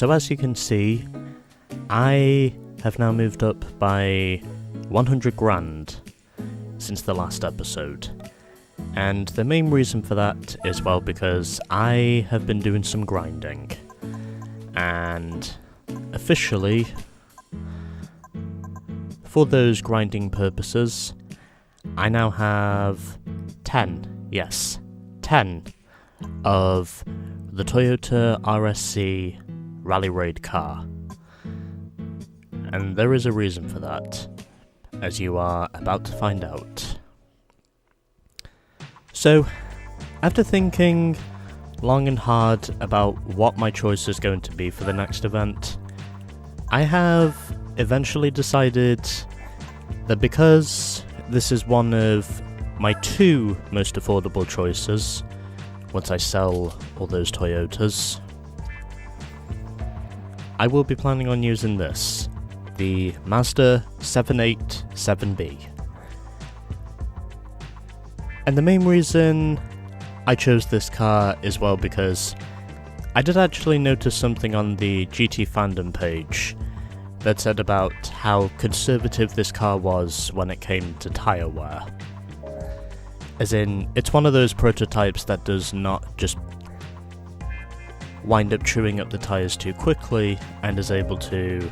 So as you can see, I have now moved up by 100 grand since the last episode. And the main reason for that is, well, because I have been doing some grinding. And officially, for those grinding purposes, I now have 10 of the Toyota RSC Rally Raid car. And there is a reason for that, as you are about to find out. So, after thinking long and hard about what my choice is going to be for the next event, I have eventually decided that because this is one of my two most affordable choices, once I sell all those Toyotas, I will be planning on using this, the Mazda 787B. And the main reason I chose this car is, well, because I did actually notice something on the GT fandom page that said about how conservative this car was when it came to tyre wear. As in, it's one of those prototypes that does not just wind up chewing up the tyres too quickly and is able to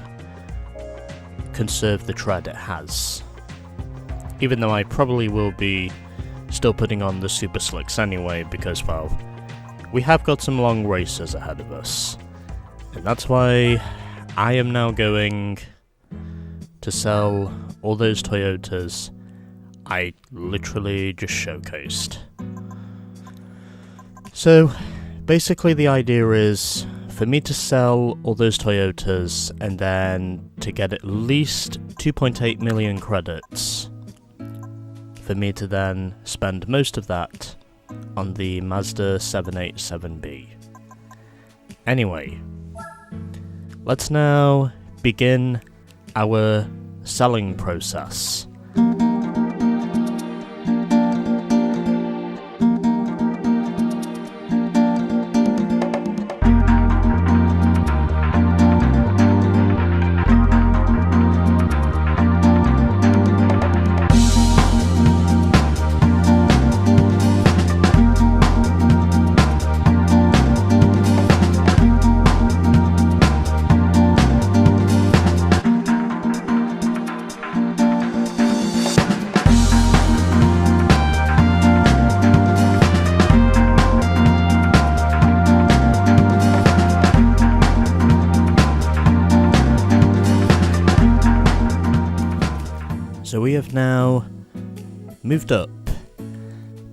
conserve the tread it has. Even though I probably will be still putting on the super slicks anyway, because, well, we have got some long races ahead of us. And that's why I am now going to sell all those Toyotas I literally just showcased. So, basically the idea is for me to sell all those Toyotas and then to get at least 2.8 million credits, for me to then spend most of that on the Mazda 787B. Anyway, let's now begin our selling process. So we have now moved up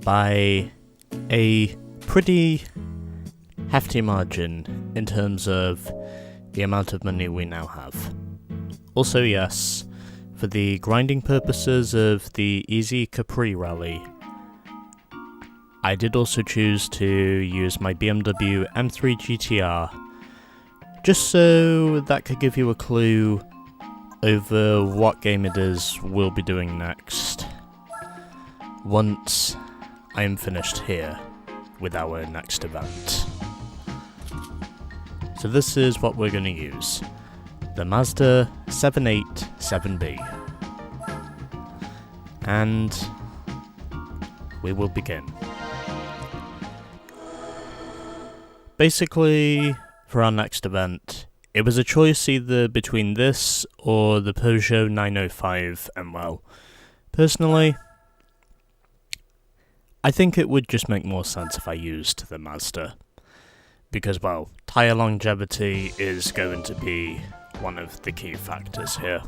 by a pretty hefty margin in terms of the amount of money we now have. Also, yes, for the grinding purposes of the Easy Capri Rally, I did also choose to use my BMW M3 GTR, just so that could give you a clue over what game it is we'll be doing next, once I am finished here with our next event. So this is what we're going to use, the Mazda 787B. And we will begin. Basically, for our next event, it was a choice either between this or the Peugeot 905, and well, personally, I think it would just make more sense if I used the Mazda. Because, well, tyre longevity is going to be one of the key factors here.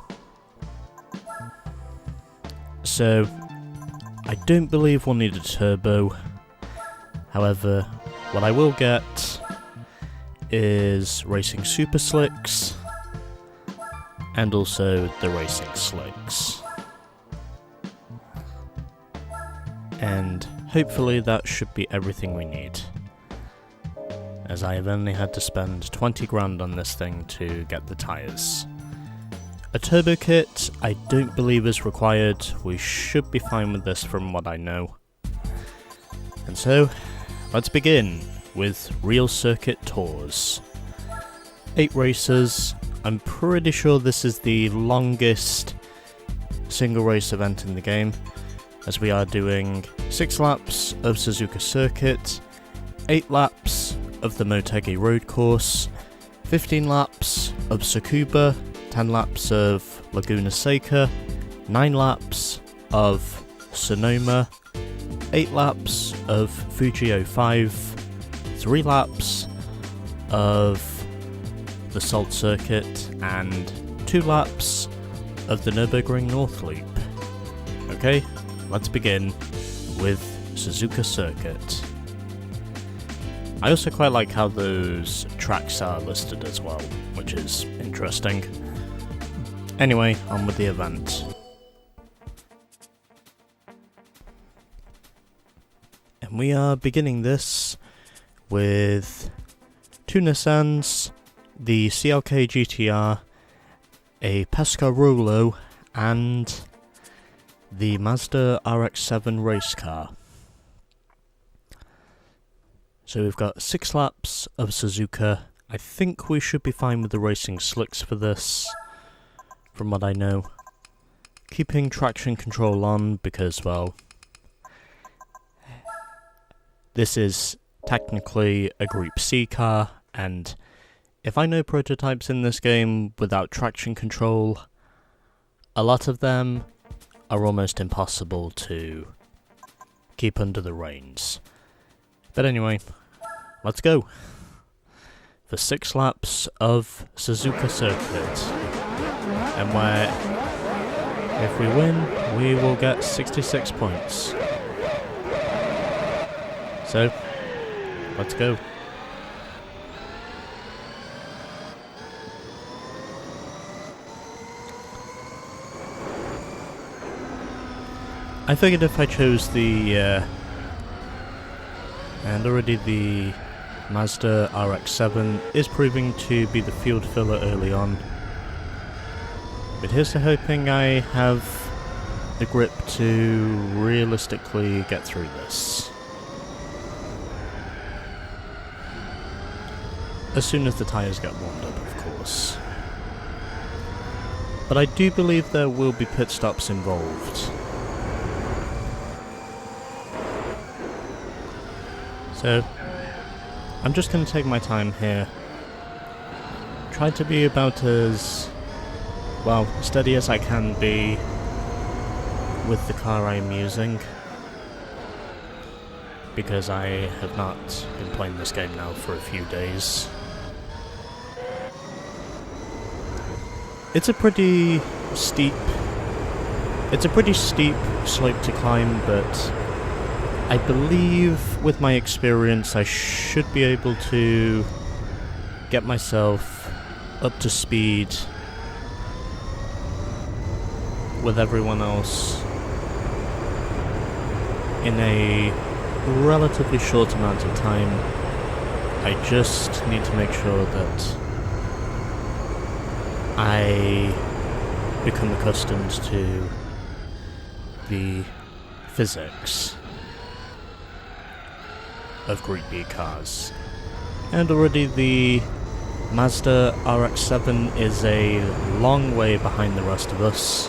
So, I don't believe we'll need a turbo. However, what I will get is racing super slicks and also the racing slicks. And hopefully that should be everything we need, as I have only had to spend 20 grand on this thing to get the tyres. A turbo kit I don't believe is required. We should be fine with this from what I know. And so, let's begin with real circuit tours. 8 races. I'm pretty sure this is the longest single race event in the game, as we are doing 6 laps of Suzuka Circuit, 8 laps of the Motegi Road Course, 15 laps of Tsukuba, 10 laps of Laguna Seca, 9 laps of Sonoma, 8 laps of Fuji 05, 3 laps of the Salt Circuit, and 2 laps of the Nürburgring North Loop. Okay, let's begin with Suzuka Circuit. I also quite like how those tracks are listed as well, which is interesting. Anyway, on with the event. And we are beginning this with 2 Nissans, the CLK GTR, a Pescarolo, and the Mazda RX-7 race car. So we've got 6 laps of Suzuka. I think we should be fine with the racing slicks for this, from what I know. Keeping traction control on because, well, this is technically a Group C car, and if I know prototypes in this game without traction control, a lot of them are almost impossible to keep under the reins. But anyway, let's go for 6 laps of Suzuka Circuit, and where if we win, we will get 66 points. So, let's go. I figured if I chose the, and already the Mazda RX-7 is proving to be the field filler early on, but here's to hoping I have the grip to realistically get through this. As soon as the tyres get warmed up, of course. But I do believe there will be pit stops involved. So, I'm just going to take my time here. Try to be about as, well, steady as I can be with the car I'm using, because I have not been playing this game now for a few days. It's a pretty steep slope to climb, but I believe with my experience I should be able to get myself up to speed with everyone else in a relatively short amount of time. I just need to make sure that I become accustomed to the physics of Group B cars. And already the Mazda RX-7 is a long way behind the rest of us.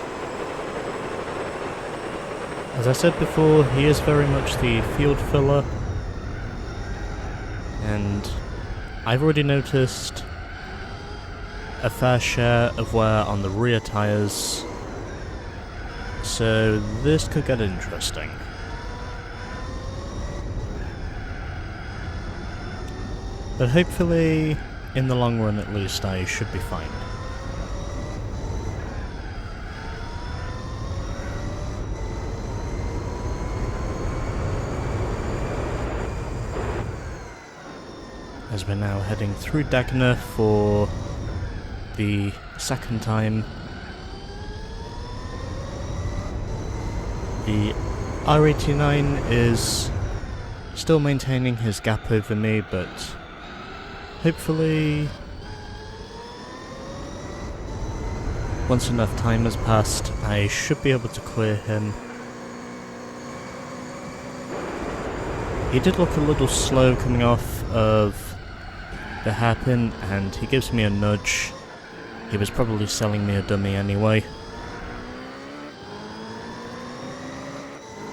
As I said before, he is very much the field filler, and I've already noticed a fair share of wear on the rear tyres, so this could get interesting. But hopefully, in the long run at least, I should be fine. As we're now heading through Dagna for the second time. The R89 is still maintaining his gap over me, but hopefully once enough time has passed, I should be able to clear him. He did look a little slow coming off of the hairpin, and he gives me a nudge. He was probably selling me a dummy anyway.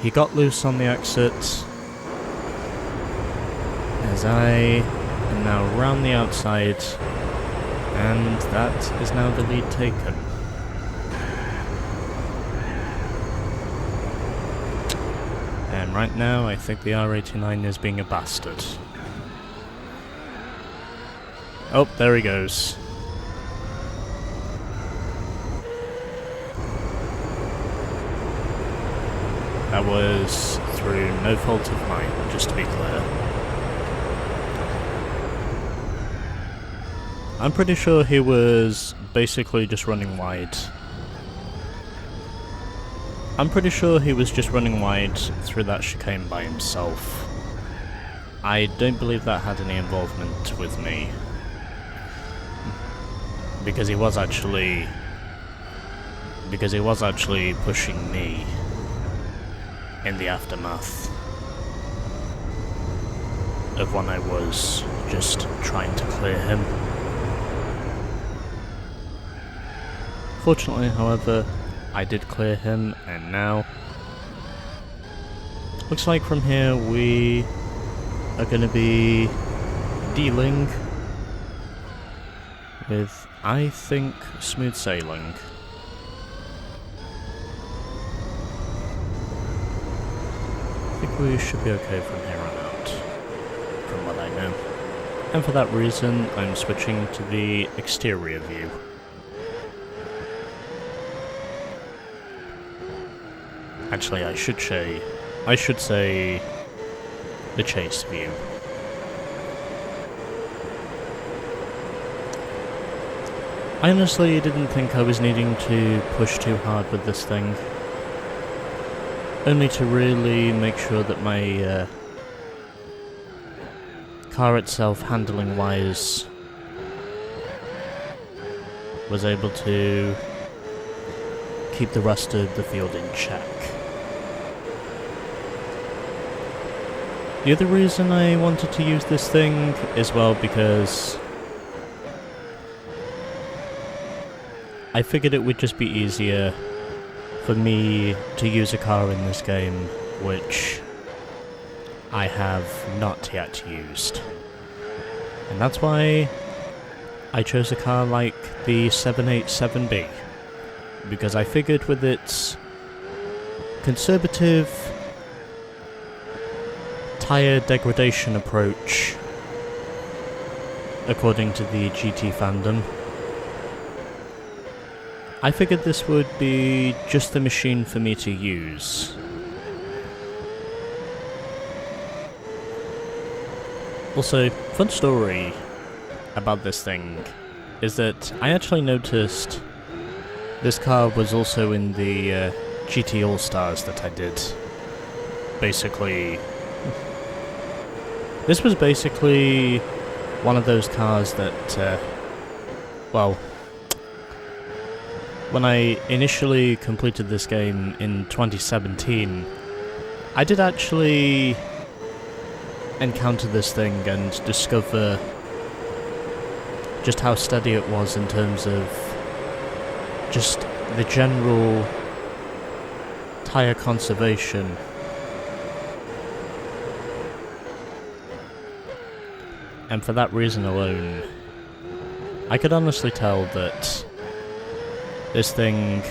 He got loose on the exit, as I am now round the outside, and that is now the lead taken. And right now I think the R89 is being a bastard. Oh, there he goes. That was through no fault of mine, just to be clear. I'm pretty sure he was basically just running wide. I'm pretty sure he was just running wide through that chicane by himself. I don't believe that had any involvement with me. Because he was actually pushing me in the aftermath of when I was just trying to clear him. Fortunately, however, I did clear him, and now looks like from here we are going to be dealing with, I think, smooth sailing. I think we should be okay from here on out, from what I know. And for that reason, I'm switching to the exterior view. Actually, I should say the chase view. I honestly didn't think I was needing to push too hard with this thing. Only to really make sure that my car itself, handling-wise, was able to keep the rest of the field in check. The other reason I wanted to use this thing is, well, because I figured it would just be easier for me to use a car in this game which I have not yet used. And that's why I chose a car like the 787B, because I figured with its conservative tyre degradation approach, according to the GT fandom, I figured this would be just the machine for me to use. Also, fun story about this thing is that I actually noticed this car was also in the GT All-Stars that I did. Basically, this was basically one of those cars that, well, when I initially completed this game in 2017, I did actually encounter this thing and discover just how steady it was in terms of just the general tyre conservation. And for that reason alone, I could honestly tell that this thing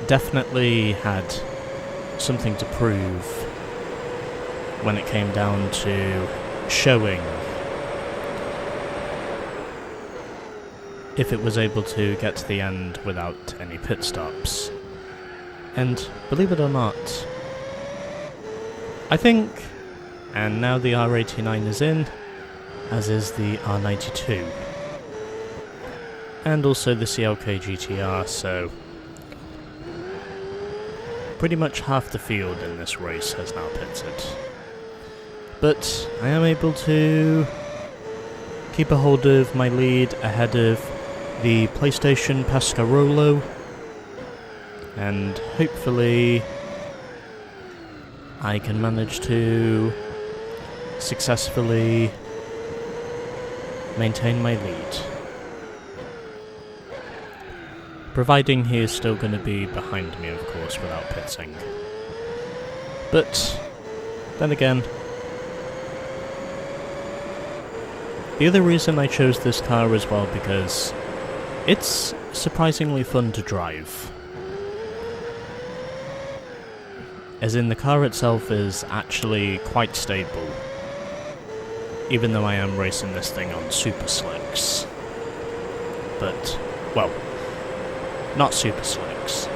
definitely had something to prove when it came down to showing if it was able to get to the end without any pit stops. And believe it or not, I think, and now the R89 is in, as is the R92, and also the CLK GTR, so pretty much half the field in this race has now pitted. But I am able to keep a hold of my lead ahead of the PlayStation Pescarolo, and hopefully I can manage to successfully maintain my lead. Providing he is still going to be behind me, of course, without pitting. But, then again, the other reason I chose this car as well, because it's surprisingly fun to drive. As in, the car itself is actually quite stable, even though I am racing this thing on super slicks. But, well, not super slicks.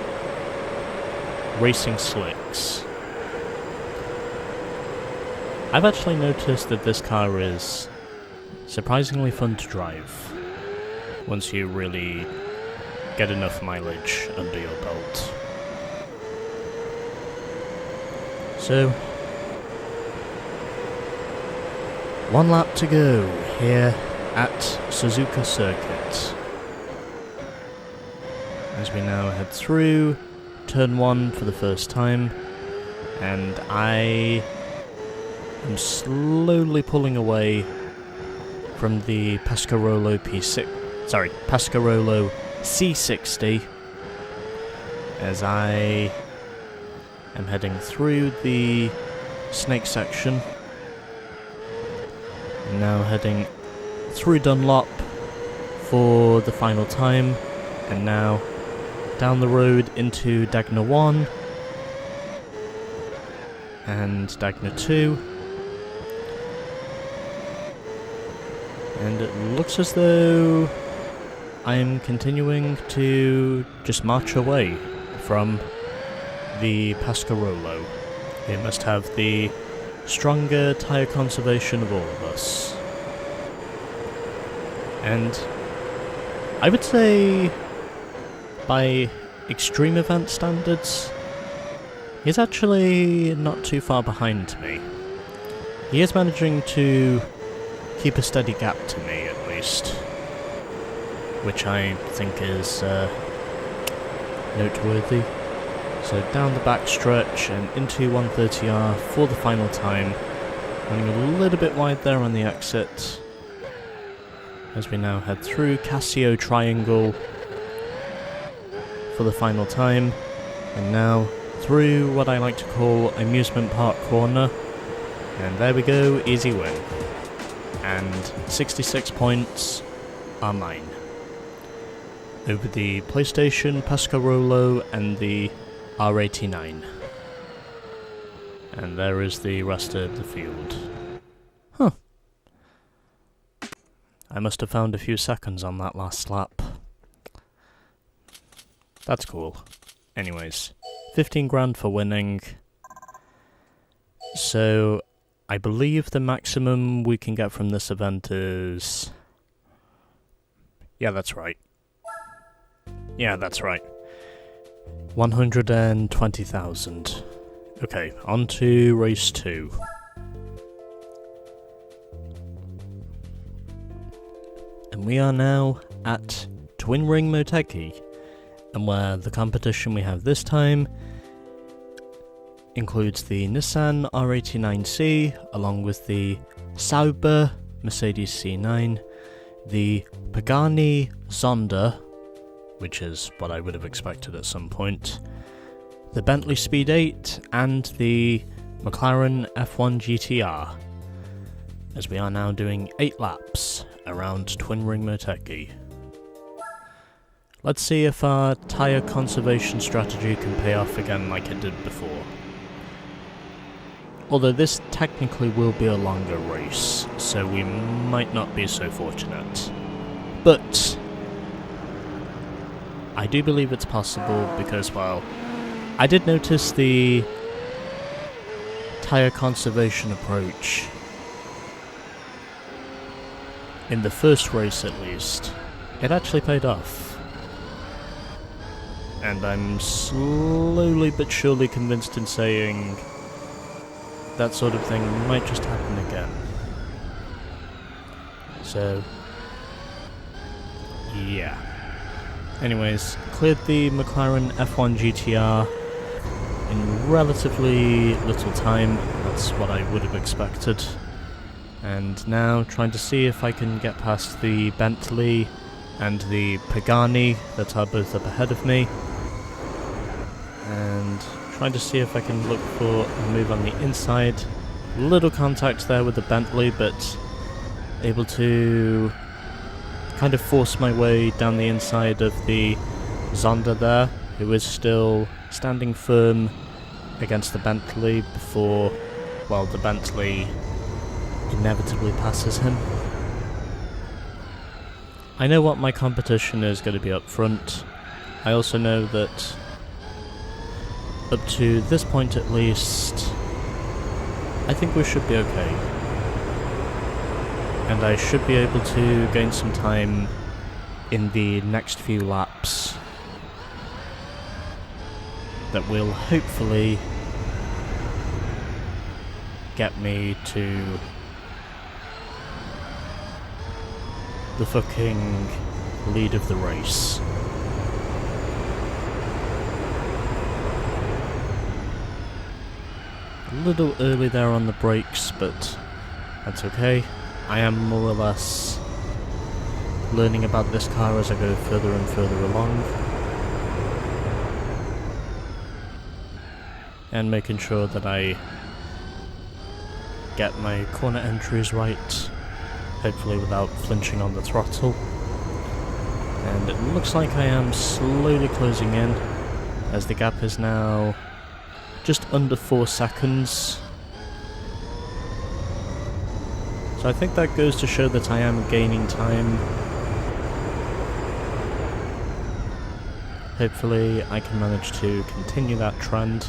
Racing slicks. I've actually noticed that this car is surprisingly fun to drive once you really get enough mileage under your belt. So, one lap to go here at Suzuka Circuit, as we now head through turn 1 for the first time, and I am slowly pulling away from the Pescarolo C60 as I am heading through the snake section. I'm now heading through Dunlop for the final time, and now down the road into Dagna 1 and Dagna 2. And it looks as though I'm continuing to just march away from the Pescarolo. It must have the stronger tyre conservation of all of us. And I would say, by extreme event standards, he's actually not too far behind me. He is managing to keep a steady gap to me, at least, which I think is noteworthy. So down the back stretch and into 130R for the final time, running a little bit wide there on the exit, as we now head through Casio Triangle for the final time, and now through what I like to call Amusement Park Corner, and there we go, easy win. And 66 points are mine over the PlayStation, Pescarolo, and the R89. And there is the rest of the field. Huh. I must have found a few seconds on that last lap. That's cool. Anyways, 15 grand for winning. So, I believe the maximum we can get from this event is... Yeah, that's right. 120,000. Okay, on to race 2. And we are now at Twin Ring Motegi, and where the competition we have this time includes the Nissan R89C, along with the Sauber Mercedes C9, the Pagani Zonda, which is what I would have expected at some point, the Bentley Speed 8, and the McLaren F1 GTR, as we are now doing 8 laps around Twin Ring Motegi. Let's see if our tyre conservation strategy can pay off again like it did before. Although this technically will be a longer race, so we might not be so fortunate. But I do believe it's possible because, well, I did notice the tyre conservation approach in the first race at least. It actually paid off. And I'm slowly but surely convinced in saying that sort of thing might just happen again. So, yeah. Anyways, cleared the McLaren F1 GTR in relatively little time. That's what I would have expected. And now trying to see if I can get past the Bentley and the Pagani that are both up ahead of me. And trying to see if I can look for a move on the inside. Little contact there with the Bentley, but able to kind of force my way down the inside of the Zonda there, who is still standing firm against the Bentley before, well, the Bentley inevitably passes him. I know what my competition is going to be up front. I also know that up to this point at least, I think we should be okay. And I should be able to gain some time in the next few laps that will hopefully get me to the fucking lead of the race. A little early there on the brakes, but that's okay. I am more or less learning about this car as I go further and further along. And making sure that I get my corner entries right, hopefully without flinching on the throttle. And it looks like I am slowly closing in, as the gap is now just under 4 seconds. So I think that goes to show that I am gaining time. Hopefully I can manage to continue that trend.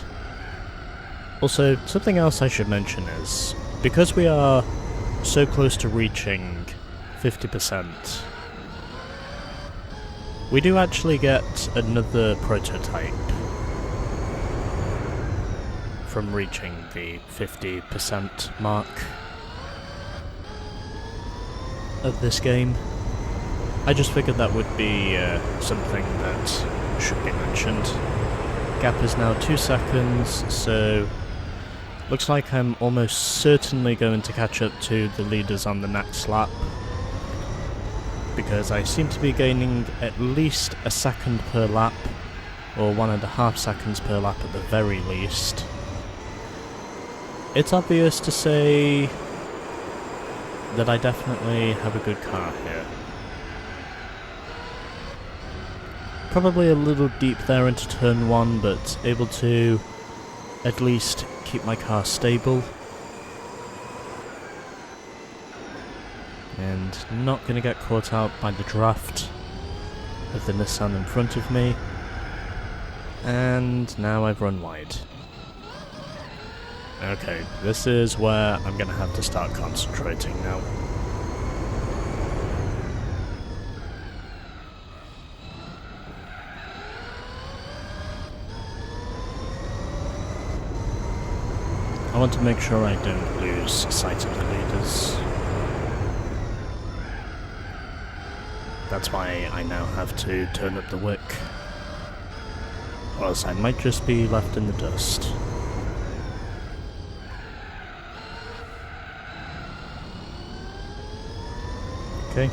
Also, something else I should mention is, because we are so close to reaching 50%, we do actually get another prototype from reaching the 50% mark of this game. I just figured that would be something that should be mentioned. Gap is now 2 seconds, so looks like I'm almost certainly going to catch up to the leaders on the next lap, because I seem to be gaining at least a second per lap, or 1.5 seconds per lap at the very least. It's obvious to say that I definitely have a good car here. Probably a little deep there into turn 1, but able to at least keep my car stable. And not going to get caught out by the draft of the Nissan in front of me. And now I've run wide. Okay, this is where I'm going to have to start concentrating now. I want to make sure I don't lose sight of the leaders. That's why I now have to turn up the wick, or else I might just be left in the dust. Okay.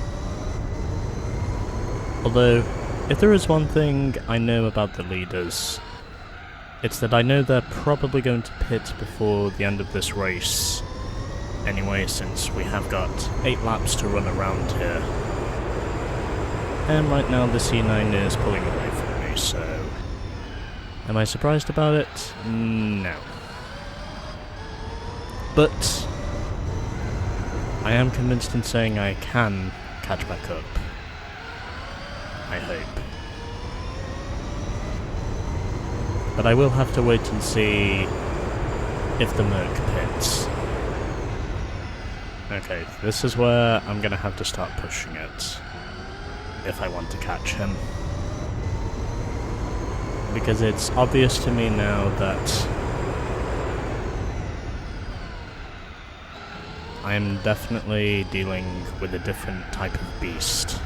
Although, if there is one thing I know about the leaders, it's that I know they're probably going to pit before the end of this race anyway, since we have got 8 laps to run around here. And right now the C9 is pulling away from me, so am I surprised about it? No. But I am convinced in saying I can catch back up. I hope. But I will have to wait and see if the Merc pits. Okay, this is where I'm gonna have to start pushing it if I want to catch him. Because it's obvious to me now that I'm definitely dealing with a different type of beast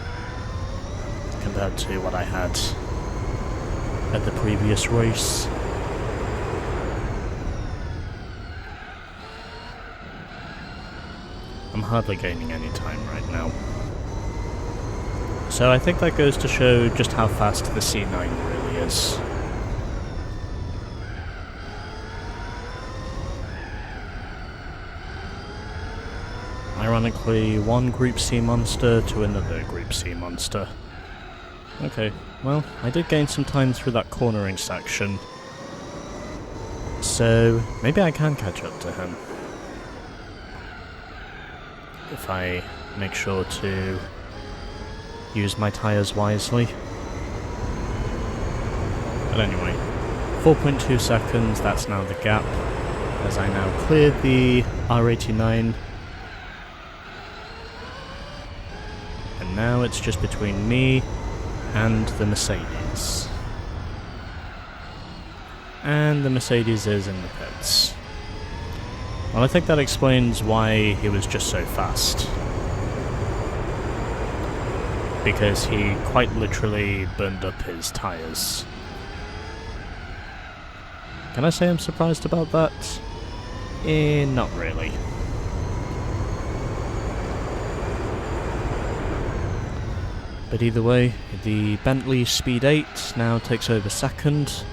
compared to what I had at the previous race. I'm hardly gaining any time right now. So I think that goes to show just how fast the C9 really is. Ironically, one Group C monster to another Group C monster. Okay, well, I did gain some time through that cornering section, so maybe I can catch up to him. If I make sure to use my tyres wisely. But anyway, 4.2 seconds, that's now the gap, as I now cleared the R89. And now it's just between me and the Mercedes. And the Mercedes is in the pits. Well, I think that explains why he was just so fast. Because he quite literally burned up his tyres. Can I say I'm surprised about that? Not really. But either way, the Bentley Speed 8 now takes over second.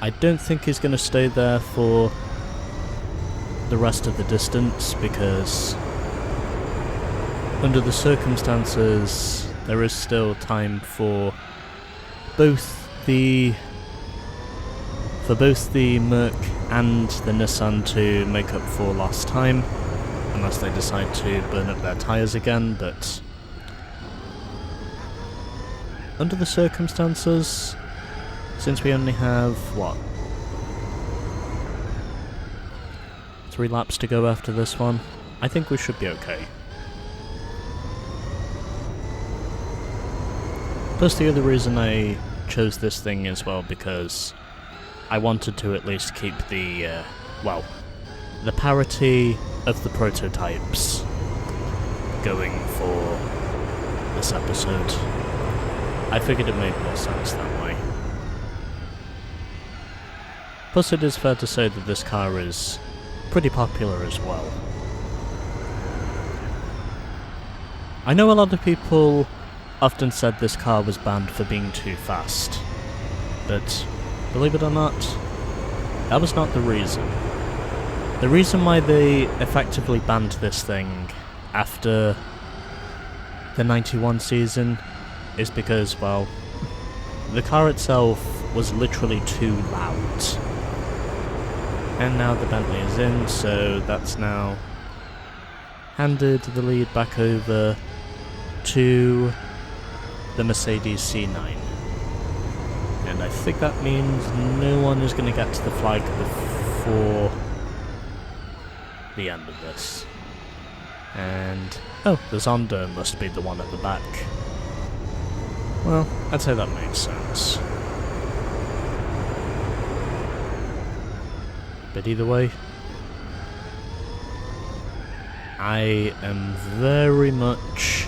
I don't think he's going to stay there for the rest of the distance, because under the circumstances there is still time for both the Merc and the Nissan to make up for lost time, unless they decide to burn up their tyres again. But under the circumstances, since we only have, what, 3 laps to go after this one, I think we should be okay. Plus the other reason I chose this thing as well, because I wanted to at least keep the, the parity of the prototypes going for this episode. I figured it made more sense that way. Plus it is fair to say that this car is pretty popular as well. I know a lot of people often said this car was banned for being too fast, but believe it or not, that was not the reason. The reason why they effectively banned this thing after the 91 season is because, well, the car itself was literally too loud. And now the Bentley is in, so that's now handed the lead back over to the Mercedes C9. And I think that means no one is going to get to the flag before the end of this. And, oh, the Zonda must be the one at the back. Well, I'd say that makes sense. But either way, I am very much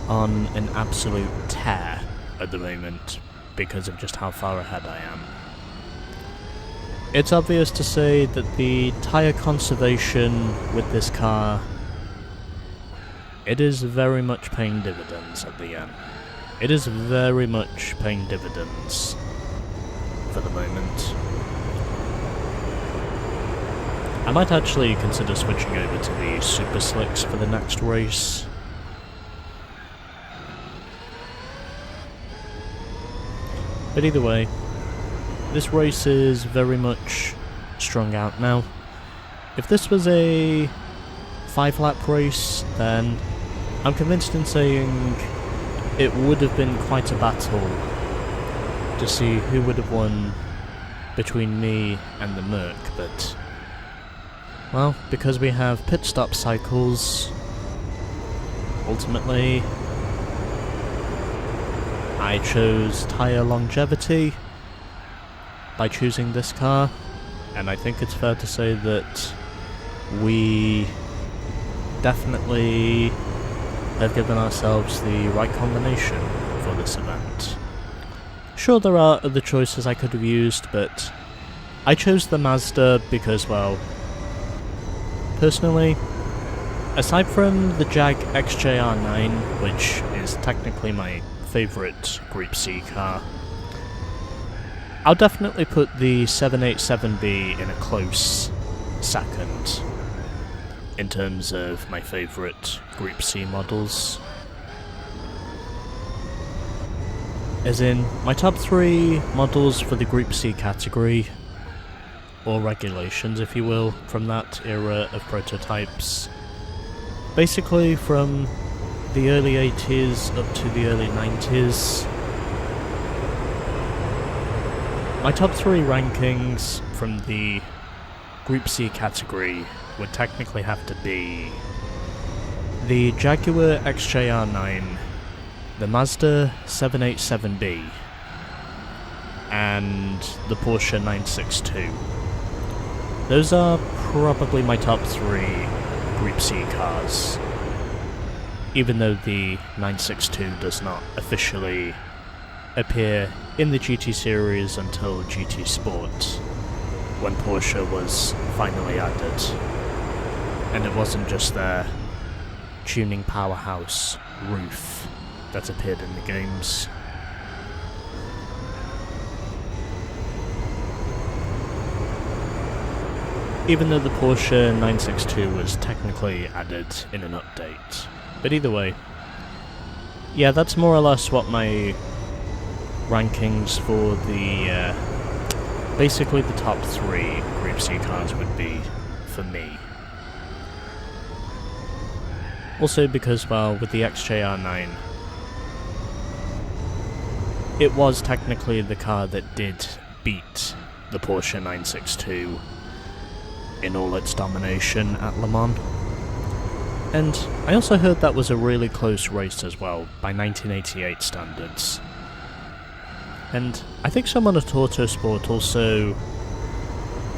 on an absolute tear at the moment because of just how far ahead I am. It's obvious to say that the tyre conservation with this car, it is very much paying dividends at the end. It is very much paying dividends for the moment. I might actually consider switching over to the Super Slicks for the next race. But either way, this race is very much strung out now. If this was a 5-lap race, then I'm convinced in saying it would have been quite a battle to see who would have won between me and the Merc, but, well, because we have pit stop cycles, ultimately I chose tyre longevity by choosing this car, and I think it's fair to say that we definitely have given ourselves the right combination for this event. Sure, there are other choices I could have used, but I chose the Mazda because, well, personally, aside from the Jag XJR9, which is technically my favourite Group C car, I'll definitely put the 787B in a close second in terms of my favourite Group C models. As in, my top 3 models for the Group C category, or regulations if you will, from that era of prototypes. Basically from the early 80s up to the early 90s. My top 3 rankings from the Group C category would technically have to be the Jaguar XJR9, the Mazda 787B, and the Porsche 962. Those are probably my top 3 Group C cars, even though the 962 does not officially appear in the GT series until GT Sport, when Porsche was finally added, and it wasn't just their tuning powerhouse roof that appeared in the games. Even though the Porsche 962 was technically added in an update. But either way, yeah, that's more or less what my rankings for the, basically the top 3 Group C cars would be for me. Also because, well, with the XJR9, it was technically the car that did beat the Porsche 962 in all its domination at Le Mans. And I also heard that was a really close race as well, by 1988 standards. And I think someone at Autosport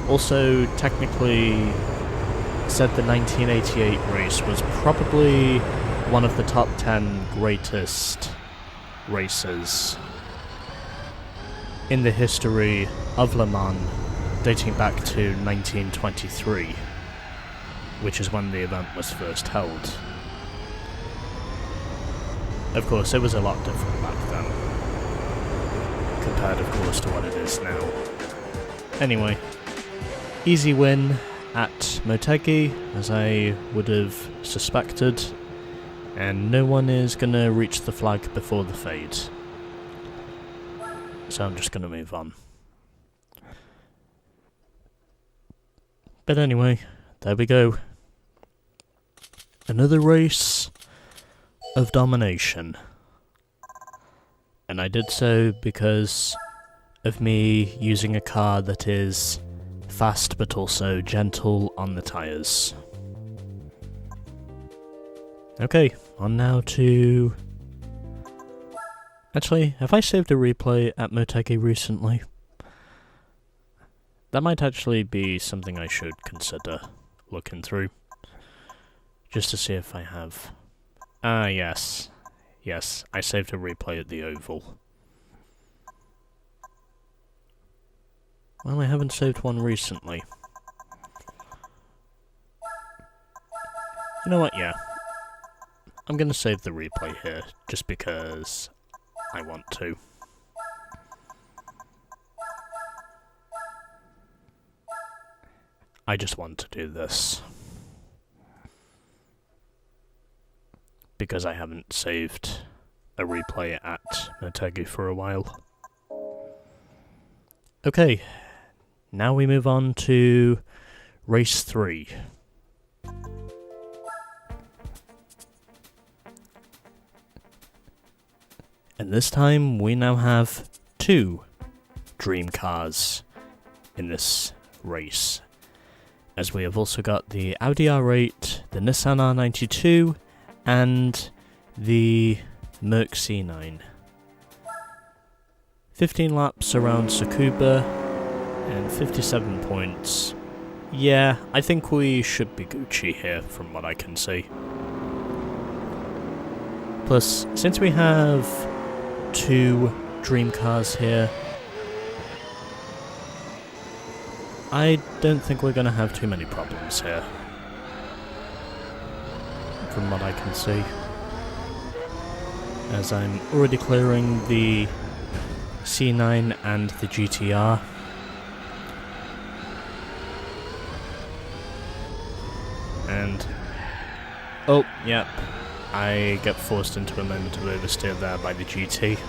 also technically said the 1988 race was probably one of the top 10 greatest races in the history of Le Mans, dating back to 1923, which is when the event was first held. Of course, it was a lot different back then, compared of course to what it is now. Anyway, easy win at Motegi, as I would have suspected, and no one is gonna reach the flag before the fade. So I'm just gonna move on. But anyway, there we go. Another race of domination. And I did so because of me using a car that is fast but also gentle on the tyres. Okay, on now to... Actually, have I saved a replay at Motegi recently? That might actually be something I should consider looking through. Just to see if I have. Ah, yes. Yes, I saved a replay at the Oval. Well, I haven't saved one recently. You know what, yeah. I'm gonna save the replay here, just because I want to. I just want to do this. Because I haven't saved a replay at Motegi for a while. Okay, now we move on to Race 3. And this time we now have 2 dream cars in this race, as we have also got the Audi R8, the Nissan R92, and the Merc C9. 15 laps around Tsukuba, and 57 points. Yeah, I think we should be Gucci here, from what I can see. Plus, since we have 2 dream cars here, I don't think we're going to have too many problems here. from what I can see, as I'm already clearing the C9 and the GTR. And oh, yep, I get forced into a moment of oversteer there by the GT.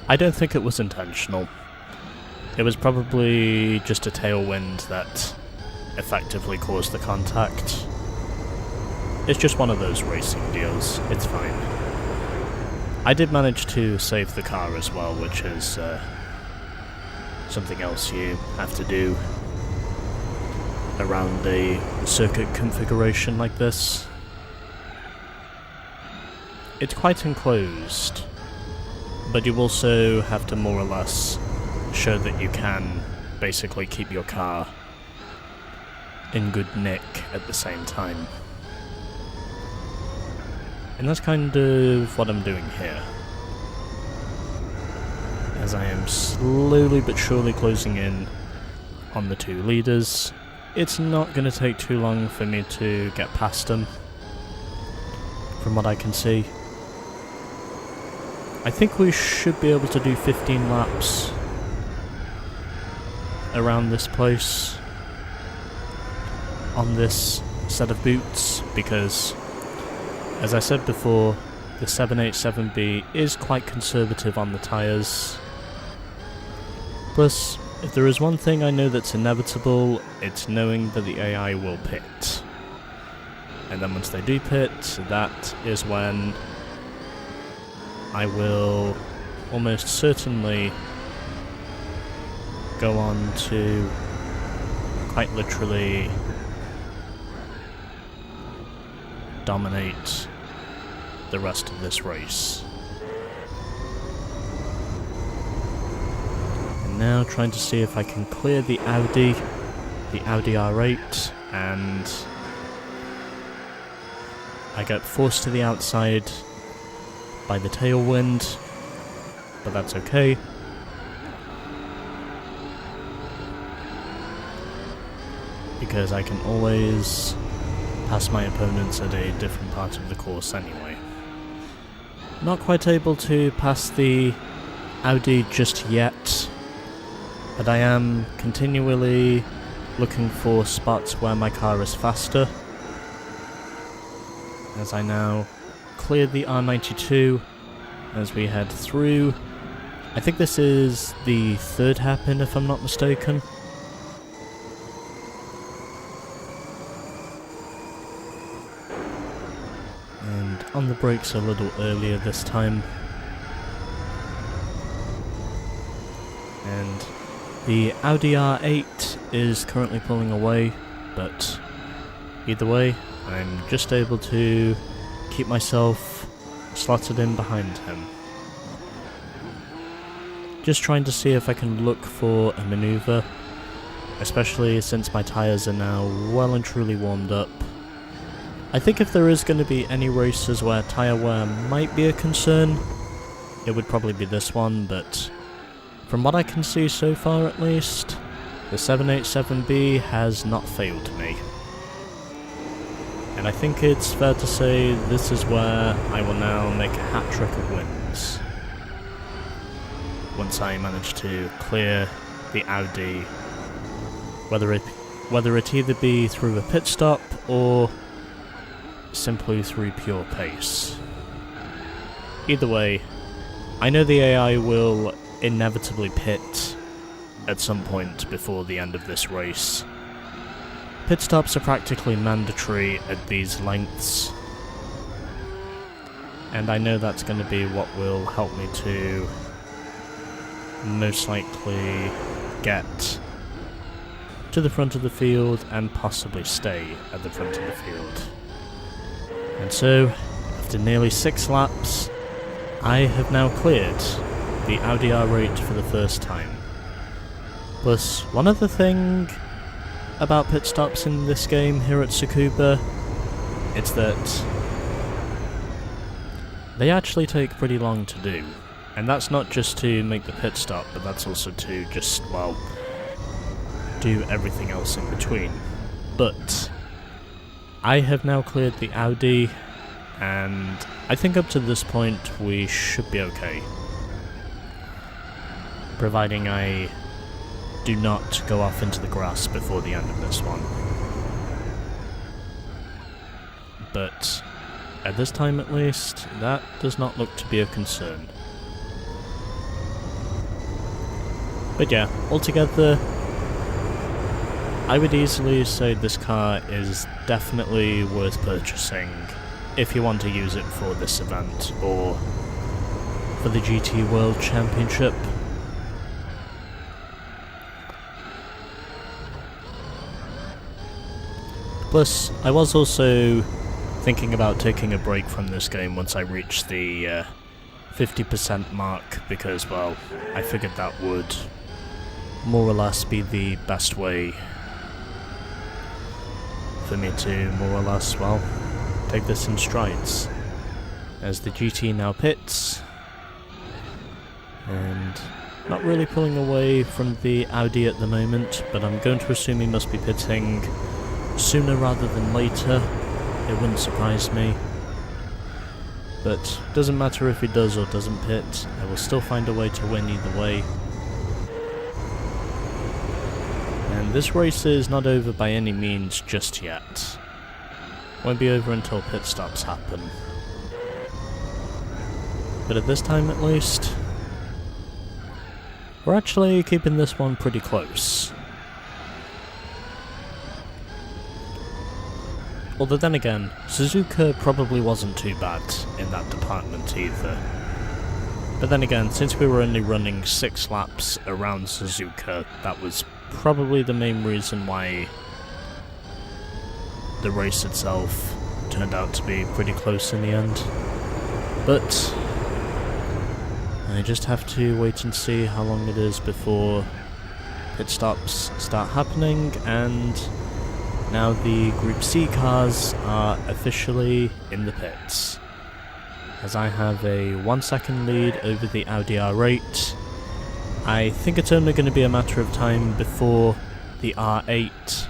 I don't think it was intentional. It was probably just a tailwind that effectively caused the contact. It's just one of those racing deals, it's fine. I did manage to save the car as well, which is something else you have to do around a circuit configuration like this. It's quite enclosed, but you also have to more or less show that you can basically keep your car in good nick at the same time. And that's kind of what I'm doing here, as I am slowly but surely closing in on the two leaders. It's not going to take too long for me to get past them, from what I can see. I think we should be able to do 15 laps around this place on this set of boots, because, as I said before, the 787B is quite conservative on the tyres. Plus, if there is one thing I know that's inevitable, it's knowing that the AI will pit. And then once they do pit, that is when I will almost certainly go on to quite literally dominate the rest of this race. And now trying to see if I can clear the Audi R8, and I get forced to the outside by the tailwind, but that's okay. Because I can always pass my opponents at a different part of the course anyway. Not quite able to pass the Audi just yet, but I am continually looking for spots where my car is faster, as I now clear the R92 as we head through. I think this is the third hairpin if I'm not mistaken. And on the brakes a little earlier this time. And the Audi R8 is currently pulling away, but either way, I'm just able to keep myself slotted in behind him. Just trying to see if I can look for a maneuver, especially since my tyres are now well and truly warmed up. I think if there is going to be any races where tyre wear might be a concern, it would probably be this one, but from what I can see so far at least, the 787B has not failed me. And I think it's fair to say this is where I will now make a hat-trick of wins. Once I manage to clear the Audi, whether it either be through a pit stop or simply through pure pace. Either way, I know the AI will inevitably pit at some point before the end of this race. Pit stops are practically mandatory at these lengths, and I know that's going to be what will help me to most likely get to the front of the field and possibly stay at the front of the field. And so, after nearly 6 laps, I have now cleared the Audi R8 for the first time. Plus, one other thing about pit stops in this game here at Tsukuba, it's that they actually take pretty long to do. And that's not just to make the pit stop, but that's also to just, well, do everything else in between. But I have now cleared the Audi, and I think up to this point we should be okay. Providing I do not go off into the grass before the end of this one. But at this time at least, that does not look to be a concern. But yeah, altogether, I would easily say this car is definitely worth purchasing if you want to use it for this event or for the GT World Championship. Plus, I was also thinking about taking a break from this game once I reach the 50% mark because, well, I figured that would more or less be the best way for me to more or less, well, take this in strides. As the GT now pits, and not really pulling away from the Audi at the moment, but I'm going to assume he must be pitting sooner rather than later. It wouldn't surprise me. But doesn't matter if he does or doesn't pit, I will still find a way to win either way. And this race is not over by any means just yet. Won't be over until pit stops happen. But at this time at least, we're actually keeping this one pretty close. Although then again, Suzuka probably wasn't too bad in that department either. But then again, since we were only running 6 laps around Suzuka, that was probably the main reason why the race itself turned out to be pretty close in the end. But I just have to wait and see how long it is before pit stops start happening, and now the Group C cars are officially in the pits. As I have a 1 second lead over the Audi R8, I think it's only going to be a matter of time before the R8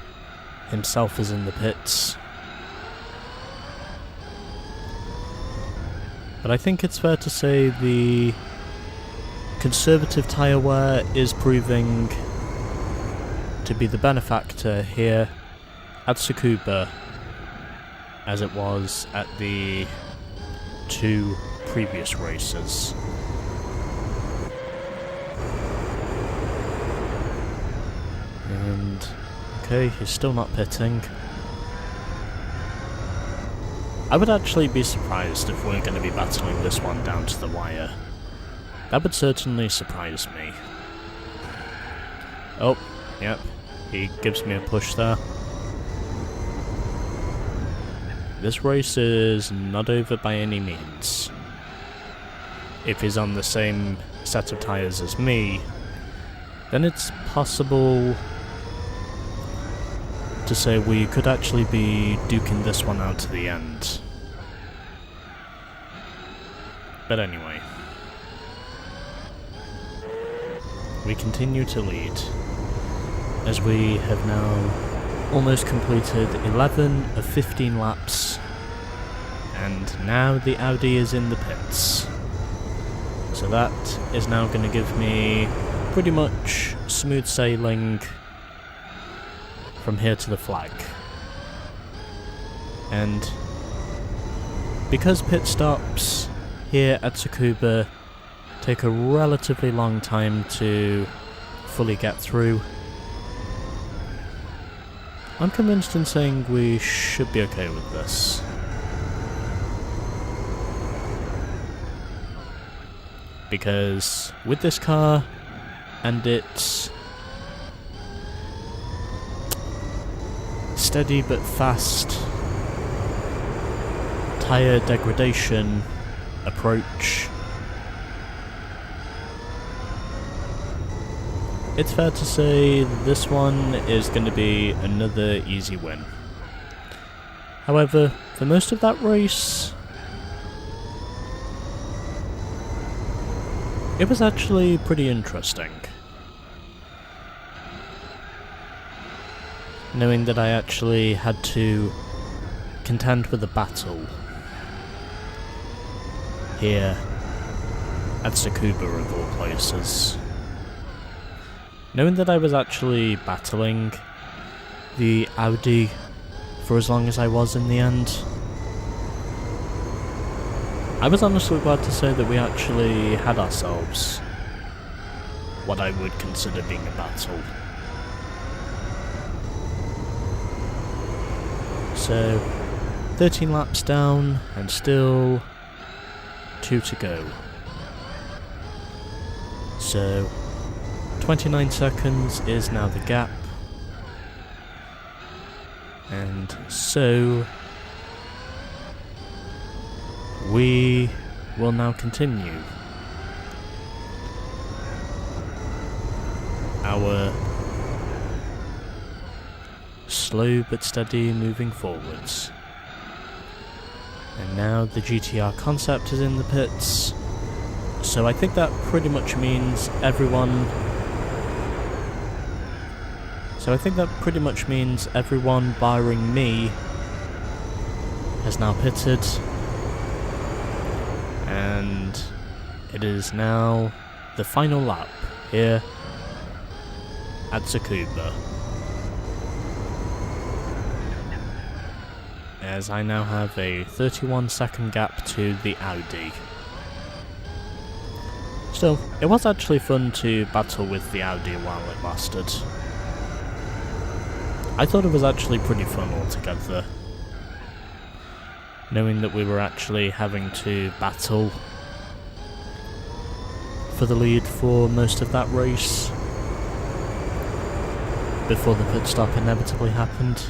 himself is in the pits. But I think it's fair to say the conservative tyre wear is proving to be the benefactor here at Tsukuba, as it was at the 2 previous races. And okay, he's still not pitting. I would actually be surprised if we're going to be battling this one down to the wire. That would certainly surprise me. Oh, yep, he gives me a push there. This race is not over by any means. If he's on the same set of tyres as me, then it's possible to say we could actually be duking this one out to the end. But anyway, we continue to lead, as we have now almost completed 11 of 15 laps, and now the Audi is in the pits. So that is now going to give me pretty much smooth sailing from here to the flag. And because pit stops here at Tsukuba take a relatively long time to fully get through, I'm convinced in saying we should be okay with this. Because with this car and its steady but fast tyre degradation approach, it's fair to say this one is going to be another easy win. However, for most of that race, it was actually pretty interesting. Knowing that I actually had to contend with a battle here at Tsukuba of all places. Knowing that I was actually battling the Audi for as long as I was in the end, I was honestly glad to say that we actually had ourselves what I would consider being a battle. So, 13 laps down, and still 2 to go. So, 29 seconds is now the gap. And so, we will now continue our slow but steady moving forwards. And now the GTR concept is in the pits, so I think that pretty much means everyone barring me has now pitted, and it is now the final lap here at Tsukuba, as I now have a 31-second gap to the Audi. Still, it was actually fun to battle with the Audi while it lasted. I thought it was actually pretty fun altogether, knowing that we were actually having to battle for the lead for most of that race before the pit stop inevitably happened.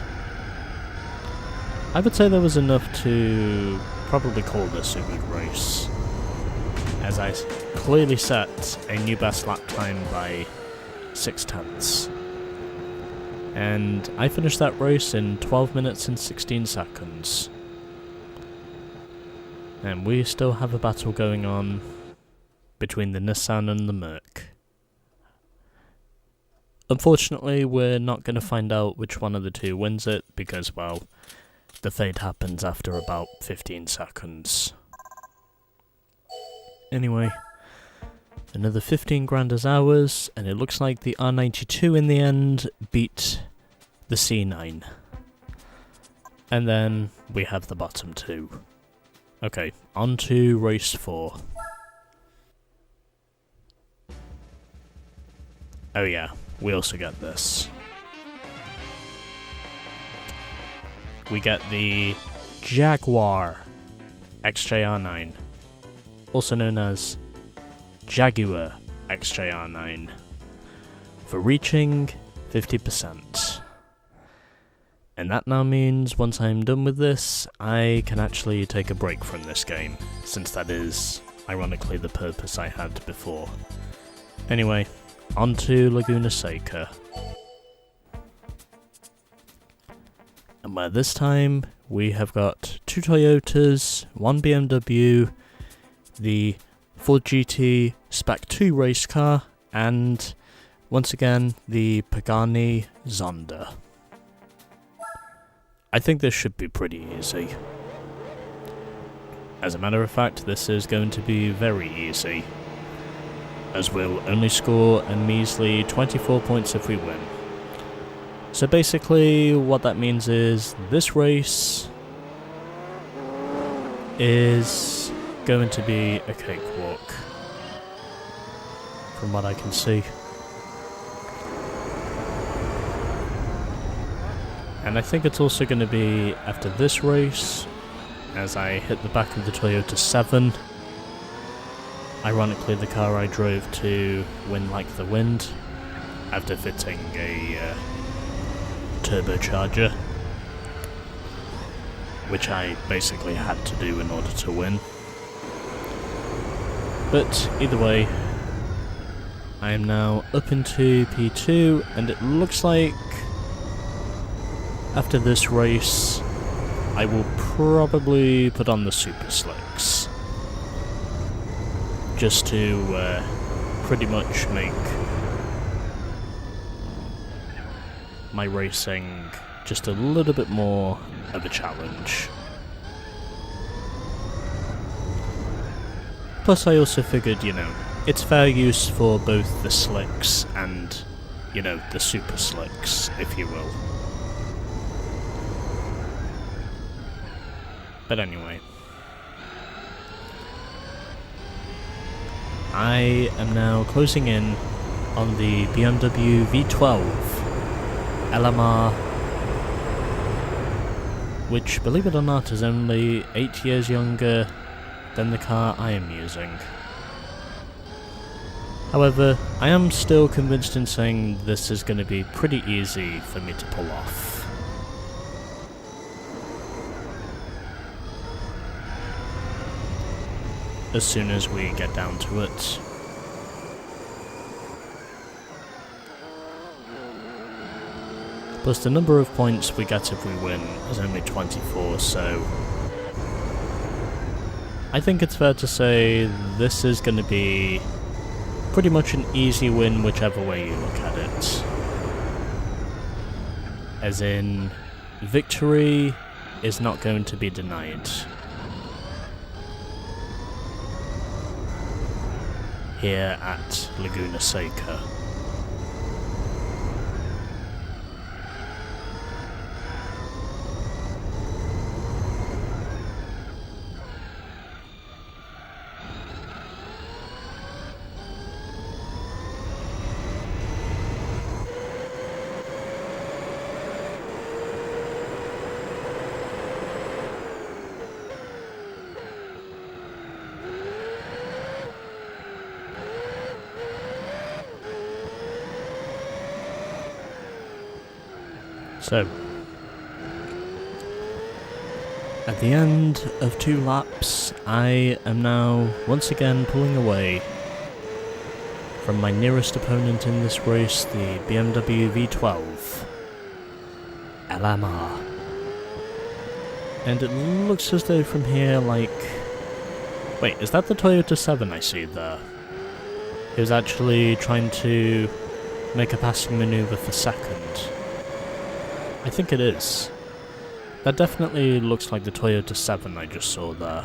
I would say there was enough to probably call this a good race, as I clearly set a new best lap time by 0.6. And I finished that race in 12 minutes and 16 seconds. And we still have a battle going on between the Nissan and the Merc. Unfortunately, we're not going to find out which one of the two wins it, because, well, the fade happens after about 15 seconds. Anyway, another 15 grand as ours, and it looks like the R92 in the end beat the C9. And then we have the bottom two. Okay, on to race 4. Oh yeah, we also get this. We get the Jaguar XJR9, also known as Jaguar XJR9, for reaching 50%. And that now means once I'm done with this, I can actually take a break from this game, since that is, ironically, the purpose I had before. Anyway, on to Laguna Seca. And by this time, we have got 2 Toyotas, 1 BMW, the Ford GT Spec 2 race car, and, once again, the Pagani Zonda. I think this should be pretty easy. As a matter of fact, this is going to be very easy, as we'll only score a measly 24 points if we win. So basically, what that means is this race is going to be a cakewalk, from what I can see. And I think it's also going to be after this race, as I hit the back of the Toyota 7. Ironically, the car I drove to win like the wind, after fitting a turbocharger, which I basically had to do in order to win. But either way, I am now up into P2, and it looks like after this race I will probably put on the Super Slicks, just to pretty much make my racing just a little bit more of a challenge. Plus I also figured, you know, it's fair use for both the slicks and, you know, the super slicks, if you will. But anyway. I am now closing in on the BMW V12 LMR, which, believe it or not, is only 8 years younger than the car I am using. However, I am still convinced in saying this is going to be pretty easy for me to pull off. As soon as we get down to it. Plus the number of points we get if we win is only 24, so I think it's fair to say this is going to be pretty much an easy win whichever way you look at it. As in, victory is not going to be denied. Here at Laguna Seca. So, at the end of 2 laps, I am now once again pulling away from my nearest opponent in this race, the BMW V12 LMR. And it looks as though from here, like... Wait, is that the Toyota 7 I see there? He was actually trying to make a passing manoeuvre for second. I think it is. That definitely looks like the Toyota 7 I just saw there.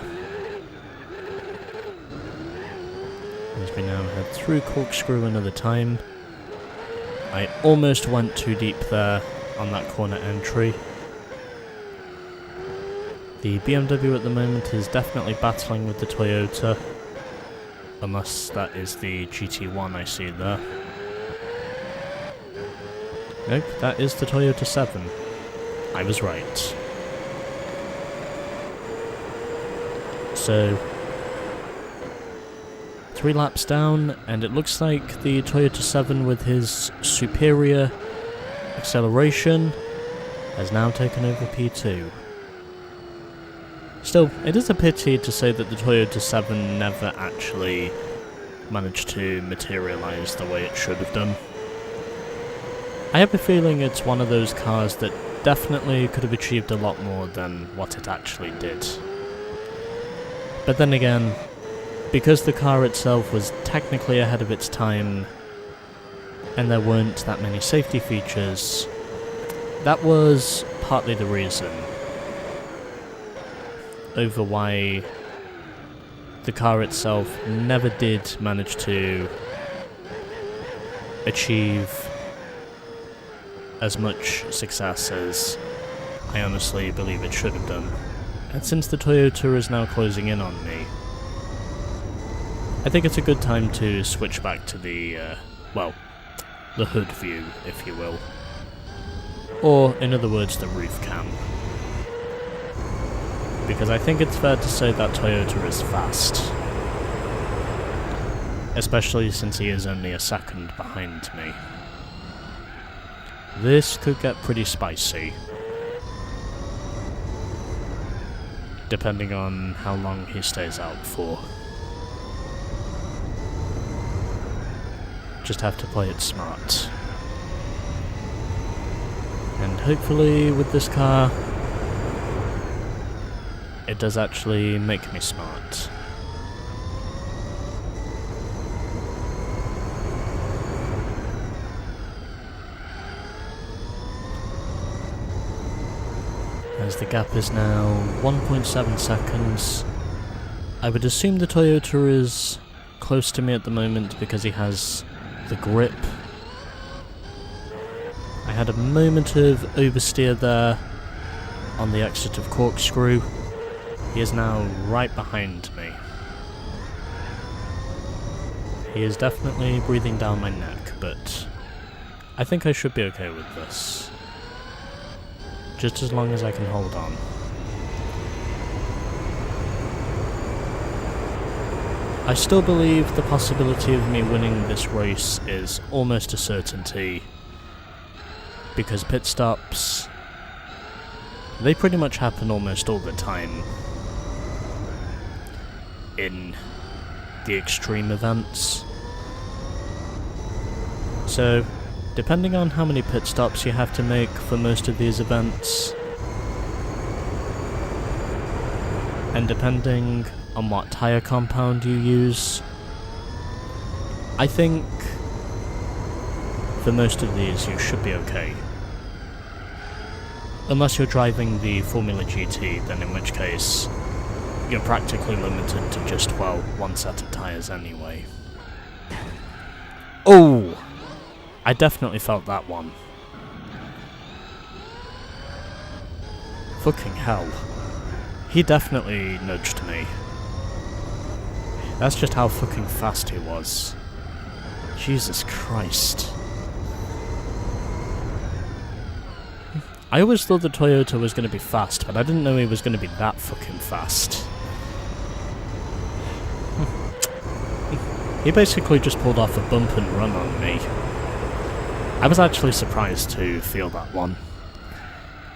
As we now head through Corkscrew another time. I almost went too deep there on that corner entry. The BMW at the moment is definitely battling with the Toyota. Unless that is the GT1 I see there. Nope, that is the Toyota 7. I was right. So, 3 laps down, and it looks like the Toyota 7 with his superior acceleration has now taken over P2. Still, it is a pity to say that the Toyota 7 never actually managed to materialise the way it should have done. I have a feeling it's one of those cars that definitely could have achieved a lot more than what it actually did. But then again, because the car itself was technically ahead of its time, and there weren't that many safety features, that was partly the reason over why the car itself never did manage to achieve as much success as I honestly believe it should have done. And since the Toyota is now closing in on me, I think it's a good time to switch back to the, well, the hood view, if you will. Or, in other words, the roof cam. Because I think it's fair to say that Toyota is fast. Especially since he is only a second behind me. This could get pretty spicy. Depending on how long he stays out for. Just have to play it smart. And hopefully with this car, it does actually make me smart. as the gap is now 1.7 seconds. I would assume the Toyota is close to me at the moment because he has the grip. I had a moment of oversteer there on the exit of Corkscrew. He is now right behind me. He is definitely breathing down my neck, but I think I should be okay with this. Just as long as I can hold on. I still believe the possibility of me winning this race is almost a certainty, because pit stops, they pretty much happen almost all the time in the extreme events. So, depending on how many pit stops you have to make for most of these events, and depending on what tyre compound you use, I think for most of these you should be okay. Unless you're driving the Formula GT, then in which case you're practically limited to just, well, one set of tyres anyway. Oh! I definitely felt that one. Fucking hell. He definitely nudged me. That's just how fucking fast he was. Jesus Christ. I always thought the Toyota was going to be fast, but I didn't know he was going to be that fucking fast. He basically just pulled off a bump and run on me. I was actually surprised to feel that one.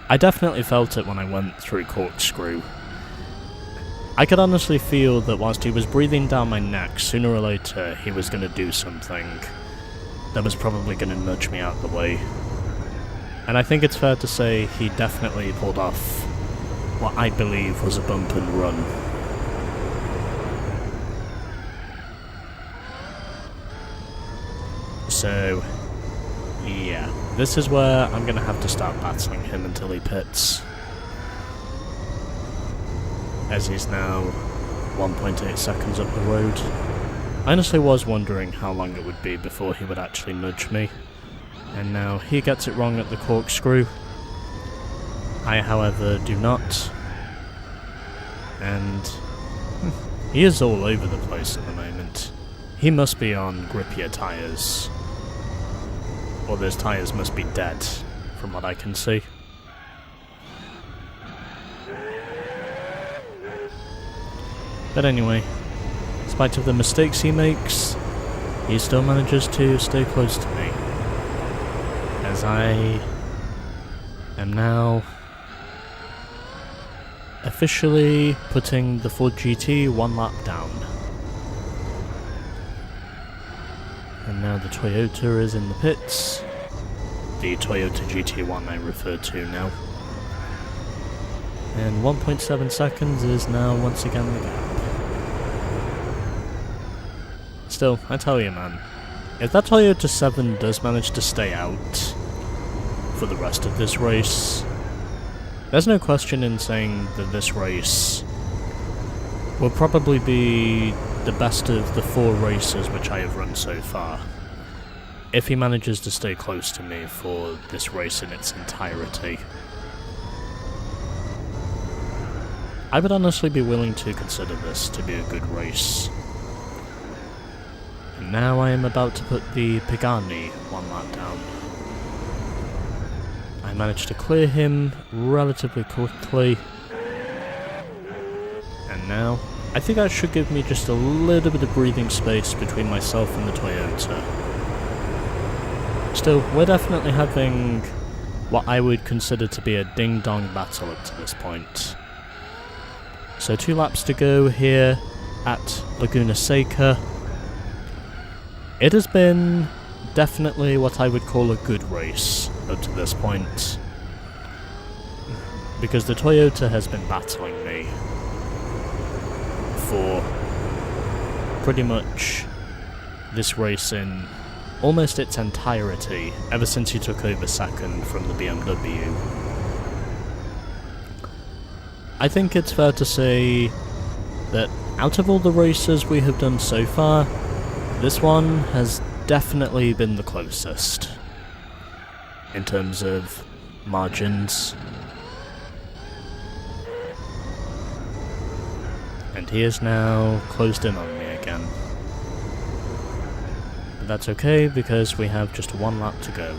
I definitely felt it when I went through Corkscrew. I could honestly feel that whilst he was breathing down my neck, sooner or later he was going to do something that was probably going to nudge me out of the way. And I think it's fair to say he definitely pulled off what I believe was a bump and run. So, yeah, this is where I'm going to have to start battling him until he pits. As he's now 1.8 seconds up the road. I honestly was wondering how long it would be before he would actually nudge me. And now he gets it wrong at the Corkscrew. I, however, do not. And he is all over the place at the moment. He must be on grippier tyres. Or those tyres must be dead, from what I can see. But anyway, in spite of the mistakes he makes, he still manages to stay close to me. As I am now officially putting the Ford GT one lap down. And now the Toyota is in the pits. The Toyota GT1 I refer to now. And 1.7 seconds is now once again the gap. Still, I tell you man, if that Toyota 7 does manage to stay out for the rest of this race, there's no question in saying that this race will probably be the best of the 4 races which I have run so far, if he manages to stay close to me for this race in its entirety. I would honestly be willing to consider this to be a good race. And now I am about to put the Pagani one lap down. I managed to clear him relatively quickly. And now, I think that should give me just a little bit of breathing space between myself and the Toyota. Still, we're definitely having what I would consider to be a ding-dong battle up to this point. So 2 laps to go here at Laguna Seca. It has been definitely what I would call a good race up to this point, because the Toyota has been battling me for pretty much this race in almost its entirety, ever since he took over second from the BMW. I think it's fair to say that out of all the races we have done so far, this one has definitely been the closest in terms of margins. And he is now closed in on me again. But that's okay because we have just one lap to go.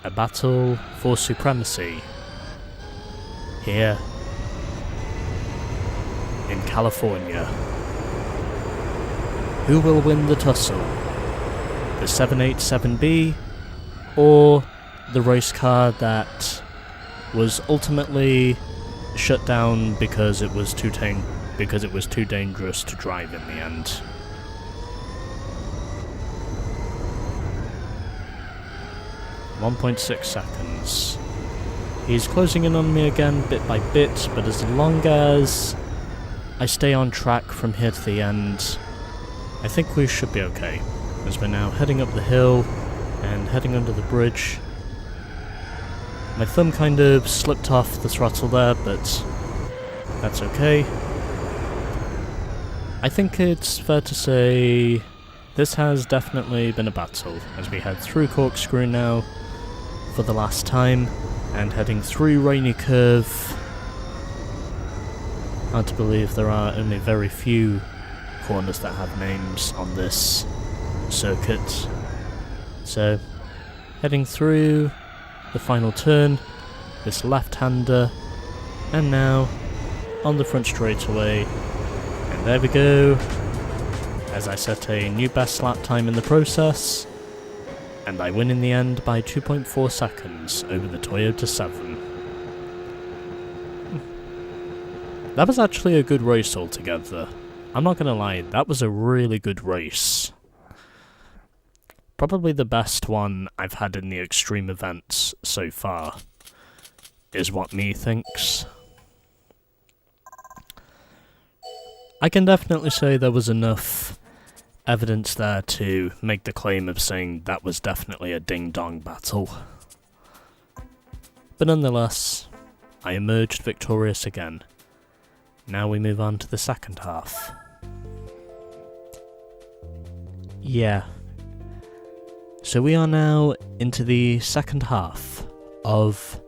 A battle for supremacy here in California. Who will win the tussle? The 787B or the race car that was ultimately shut down because it was too dangerous to drive in the end? .6 seconds. He's closing in on me again bit by bit, but as long as I stay on track from here to the end, I think we should be okay. As we're now heading up the hill and heading under the bridge. My thumb kind of slipped off the throttle there, but that's okay. I think it's fair to say this has definitely been a battle, as we head through Corkscrew now for the last time, and heading through Rainy Curve. Hard to believe there are only very few corners that have names on this circuit. So, heading through the final turn, this left-hander, and now on the front straightaway, and there we go, as I set a new best lap time in the process, and I win in the end by 2.4 seconds over the Toyota 7. That was actually a good race altogether. I'm not gonna lie, that was a really good race. Probably the best one I've had in the extreme events so far, is what me thinks. I can definitely say there was enough evidence there to make the claim of saying that was definitely a ding-dong battle. But nonetheless, I emerged victorious again. Now we move on to the second half. Yeah. So we are now into the second half of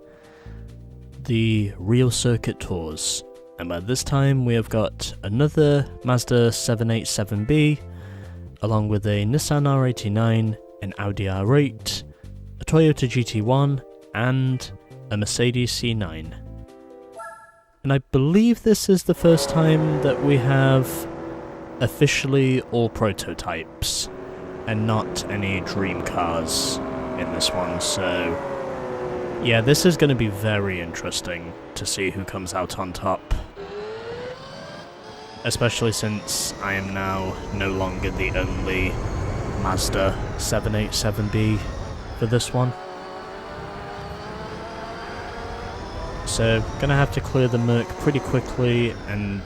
the real circuit tours. And by this time we have got another Mazda 787B, along with a Nissan R89, an Audi R8, a Toyota GT1, and a Mercedes C9. And I believe this is the first time that we have officially all prototypes, and not any dream cars in this one, so yeah, this is going to be very interesting to see who comes out on top. Especially since I am now no longer the only Mazda 787B for this one. So, gonna have to clear the murk pretty quickly and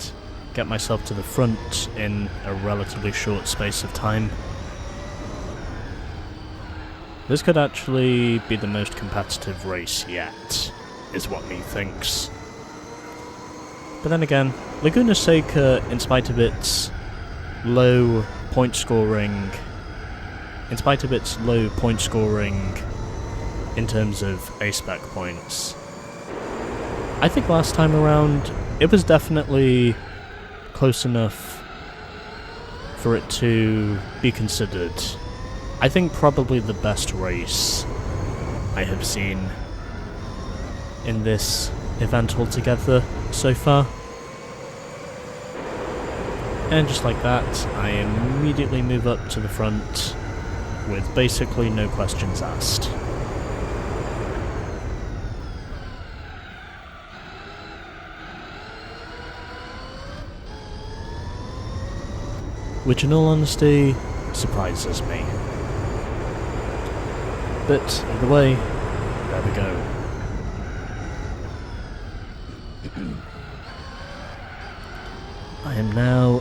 get myself to the front in a relatively short space of time. This could actually be the most competitive race yet, is what me thinks. But then again, Laguna Seca, in spite of its low point scoring in terms of A-spec points, I think last time around it was definitely close enough for it to be considered. I think probably the best race I have seen in this event altogether so far. And just like that, I immediately move up to the front with basically no questions asked. Which in all honesty surprises me. But either way, there we go. I am now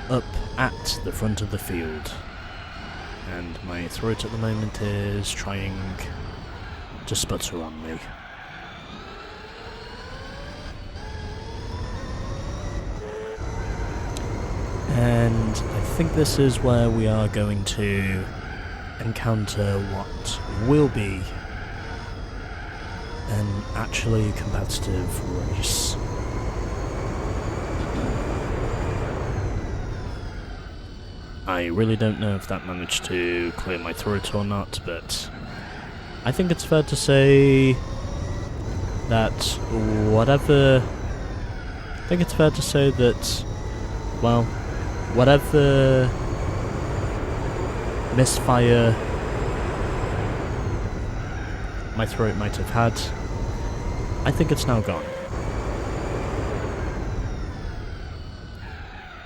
up at the front of the field. and my throat at the moment is trying to sputter on me. And I think this is where we are going to encounter what will be an actually competitive race. I really don't know if that managed to clear my throat or not, but I think it's fair to say that whatever misfire my throat might have had, I think it's now gone.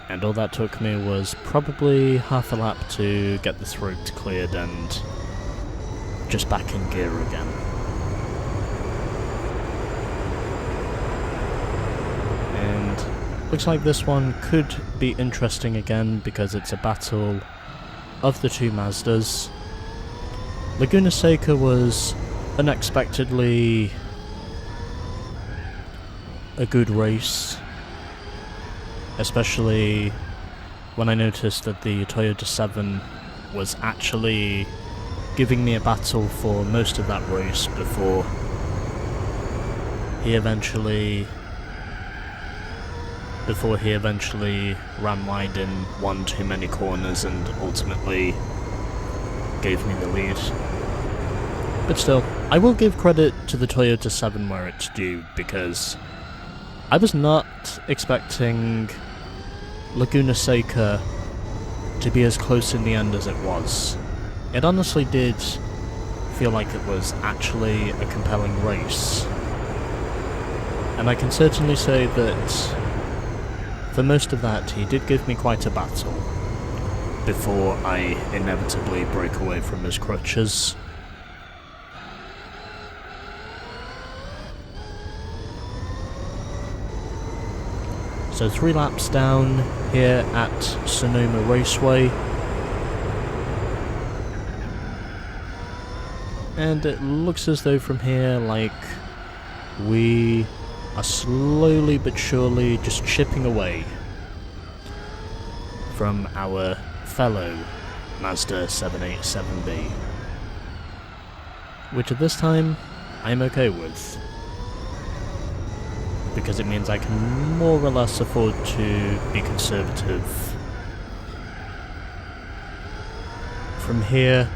And all that took me was probably half a lap to get the throat cleared and just back in gear again. And looks like this one could be interesting again because it's a battle of the two Mazdas. Laguna Seca was unexpectedly a good race, especially when I noticed that the Toyota 7 was actually giving me a battle for most of that race before he eventually ran wide in one too many corners and ultimately gave me the lead. But still, I will give credit to the Toyota 7 where it's due, because I was not expecting Laguna Seca to be as close in the end as it was. It honestly did feel like it was actually a compelling race. And I can certainly say that for most of that he did give me quite a battle before I inevitably break away from his crutches. So 3 laps down here at Sonoma Raceway. And it looks as though from here, like, we are slowly but surely just chipping away from our fellow Mazda 787B. Which at this time, I'm okay with, because it means I can more or less afford to be conservative from here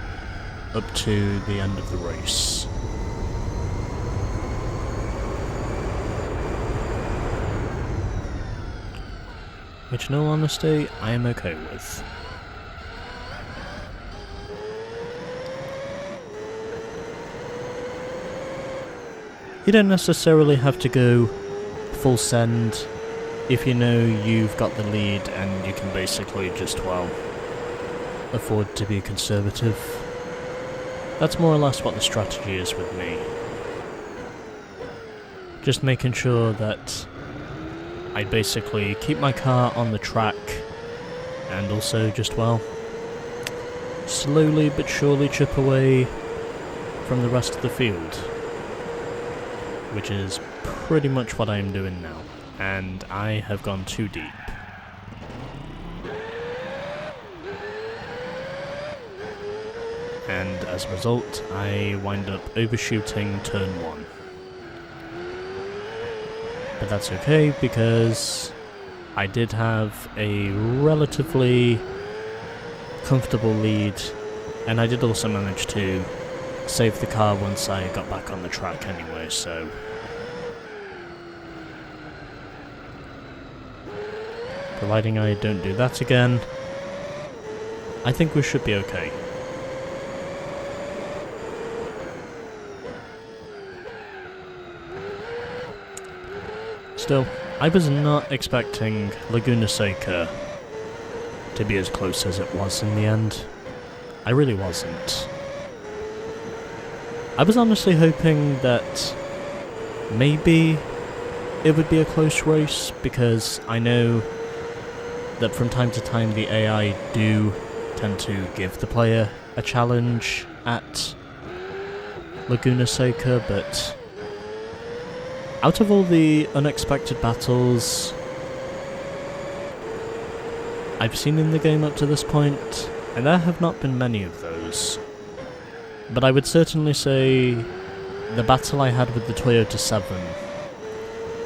up to the end of the race. Which, in all honesty, I am okay with. You don't necessarily have to go full send if you know you've got the lead and you can basically just, well, afford to be conservative. That's more or less what the strategy is with me. Just making sure that I basically keep my car on the track and also just, well, slowly but surely chip away from the rest of the field. Which is pretty much what I am doing now, and I have gone too deep. And as a result, I wind up overshooting turn 1. But that's okay, because I did have a relatively comfortable lead, and I did also manage to save the car once I got back on the track anyway, so providing I don't do that again, I think we should be okay. Still, I was not expecting Laguna Seca to be as close as it was in the end. I really wasn't. I was honestly hoping that maybe it would be a close race, because I know that from time to time the AI do tend to give the player a challenge at Laguna Seca, but out of all the unexpected battles I've seen in the game up to this point, and there have not been many of those, but I would certainly say the battle I had with the Toyota 7,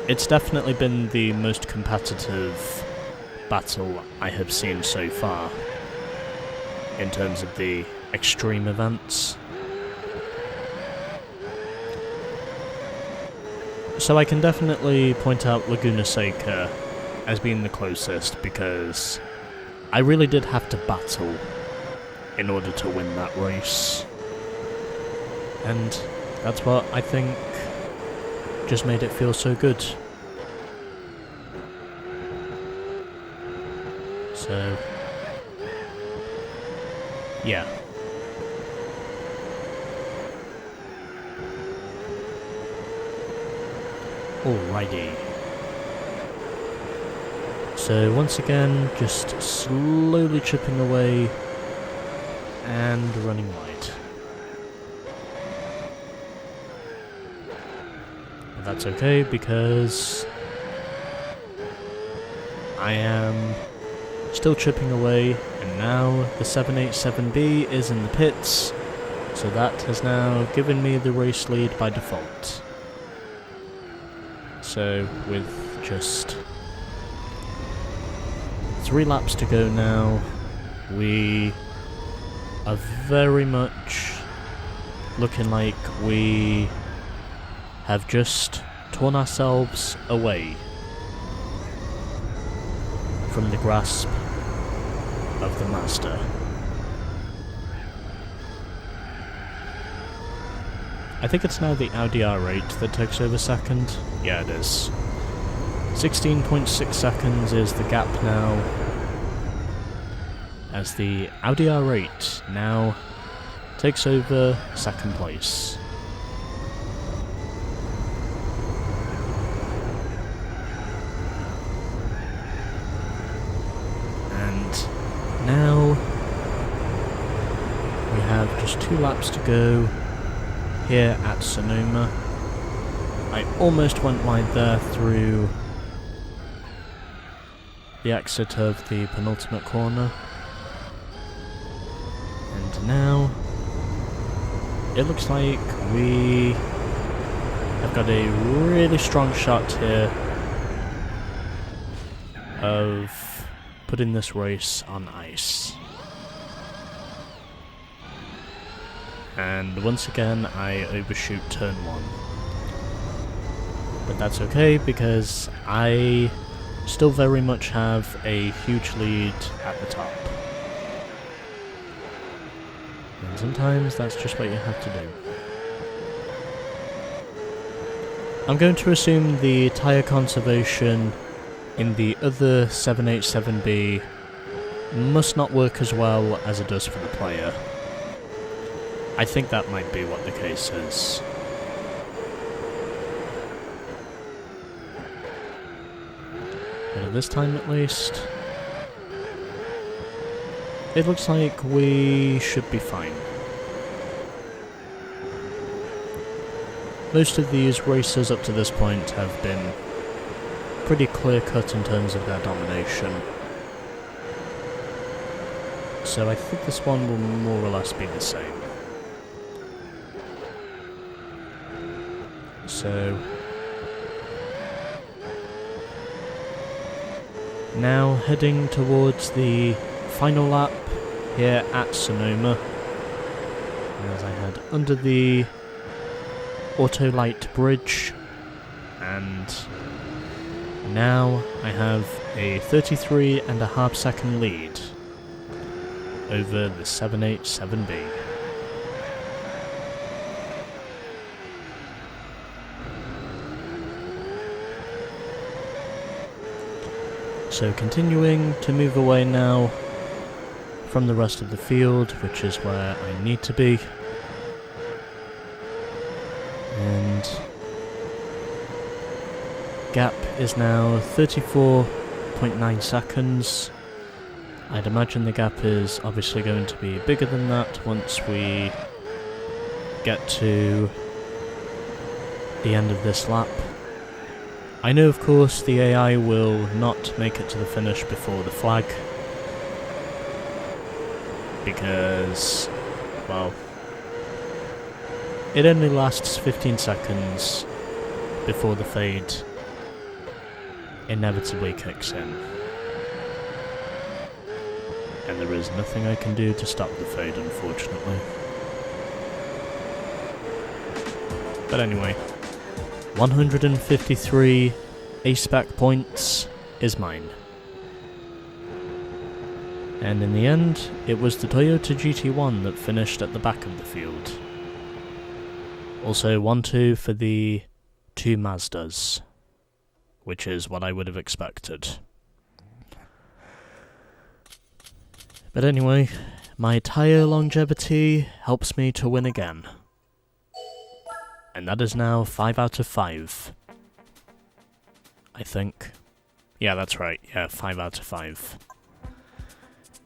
it's definitely been the most competitive battle I have seen so far, in terms of the extreme events. So I can definitely point out Laguna Seca as being the closest, because I really did have to battle in order to win that race. And that's what I think just made it feel so good. So, yeah. Alrighty. So once again, just slowly chipping away and running wide. But that's okay, because I am still chipping away, and now the 787B is in the pits, so that has now given me the race lead by default. So with just 3 laps to go now, we are very much looking like we have just torn ourselves away from the grasp of the master. I think it's now the Audi R8 that takes over second. Yeah, it is. 16.6 seconds is the gap now, as the Audi R8 now takes over second place. And now we have just 2 laps to go here at Sonoma. I almost went wide there through the exit of the penultimate corner. And now it looks like we have got a really strong shot here of putting this race on ice. And once again I overshoot turn 1. But that's okay, because I still very much have a huge lead at the top. And sometimes that's just what you have to do. I'm going to assume the tyre conservation in the other 787B must not work as well as it does for the player. I think that might be what the case is. But at this time at least, it looks like we should be fine. Most of these races up to this point have been pretty clear-cut in terms of their domination. So I think this one will more or less be the same. So now heading towards the final lap here at Sonoma, as I head under the Autolite bridge, and now I have a 33.5 second lead over the 787B. So continuing to move away now from the rest of the field, which is where I need to be. And gap is now 34.9 seconds, I'd imagine the gap is obviously going to be bigger than that once we get to the end of this lap. I know, of course, the AI will not make it to the finish before the flag, because, well, it only lasts 15 seconds before the fade inevitably kicks in. And there is nothing I can do to stop the fade, unfortunately. But anyway, 153 A-Spec points is mine. And in the end, it was the Toyota GT1 that finished at the back of the field. Also 1-2 for the two Mazdas, which is what I would have expected. But anyway, my tyre longevity helps me to win again. And that is now 5 out of 5. I think. Yeah, that's right. Yeah, 5 out of 5.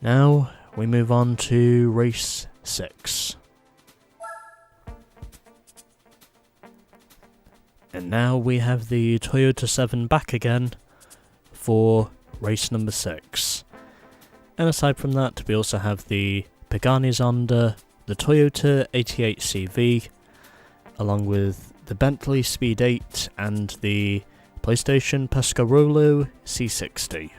Now, we move on to race 6. And now we have the Toyota 7 back again for race number 6. And aside from that, we also have the Pagani Zonda, the Toyota 88CV, along with the Bentley Speed 8 and the PlayStation Pescarolo C60.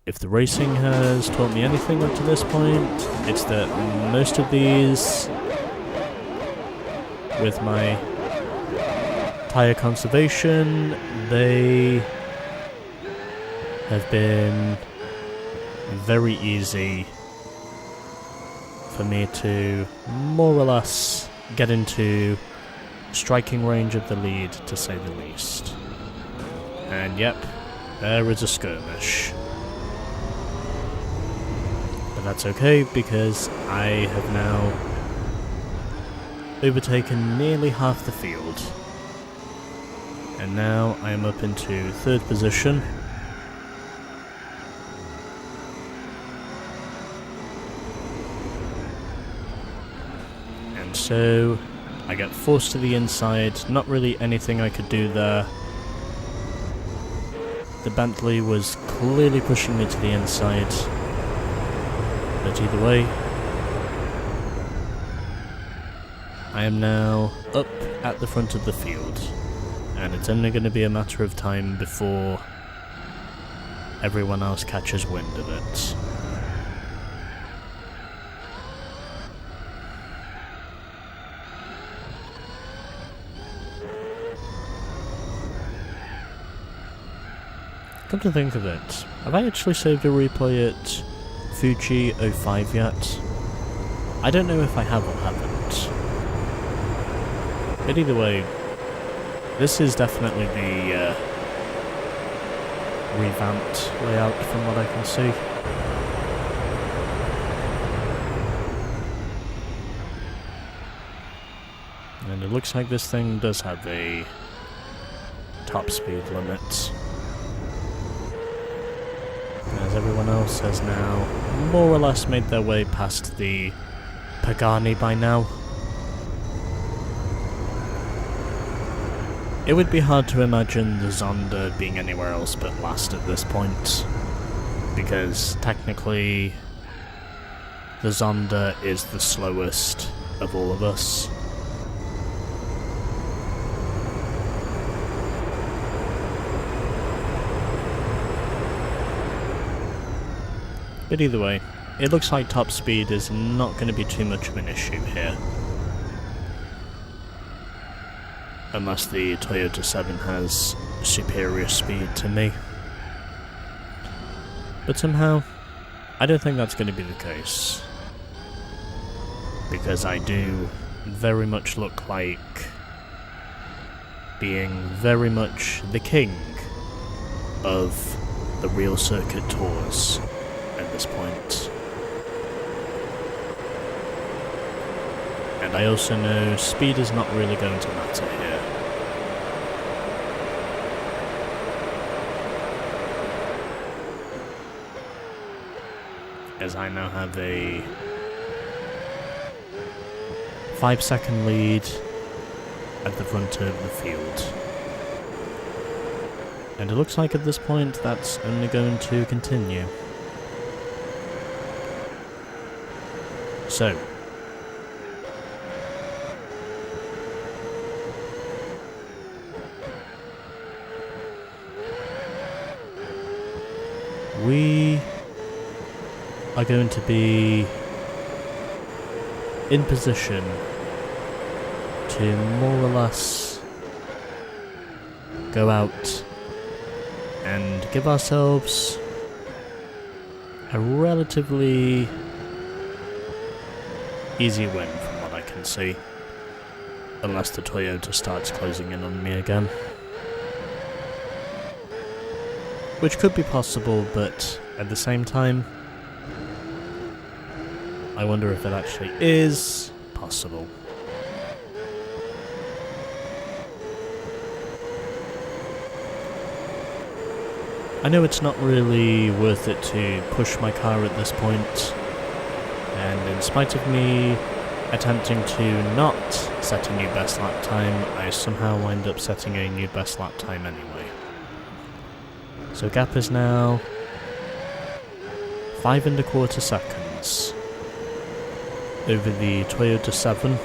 If the racing has taught me anything up to this point, it's that most of these, with my tyre conservation, they have been very easy for me to more or less get into striking range of the lead, to say the least. And yep, there is a skirmish. But that's okay, because I have now overtaken nearly half the field. And now I am up into 3rd position. And so I get forced to the inside, not really anything I could do there. The Bentley was clearly pushing me to the inside, but either way, I am now up at the front of the field, and it's only going to be a matter of time before everyone else catches wind of it. Come to think of it, have I actually saved a replay at Fuji 05 yet? I don't know if I have or haven't. But either way, this is definitely the revamped layout from what I can see. And it looks like this thing does have a top speed limit, as everyone else has now more or less made their way past the Pagani by now. It would be hard to imagine the Zonda being anywhere else but last at this point, because technically the Zonda is the slowest of all of us. But either way, it looks like top speed is not going to be too much of an issue here. Unless the Toyota 7 has superior speed to me. But somehow, I don't think that's going to be the case. Because I do very much look like being very much the king of the real circuit tours at this point. And I also know speed is not really going to matter here. as I now have a 5-second lead at the front of the field. And it looks like at this point that's only going to continue. So, we are going to be in position to more or less go out and give ourselves a relatively easy win from what I can see, unless the Toyota starts closing in on me again. Which could be possible, but at the same time, I wonder if it actually is possible. I know it's not really worth it to push my car at this point, and in spite of me attempting to not set a new best lap time, I somehow wind up setting a new best lap time anyway. So gap is now 5¼ seconds over the Toyota 7.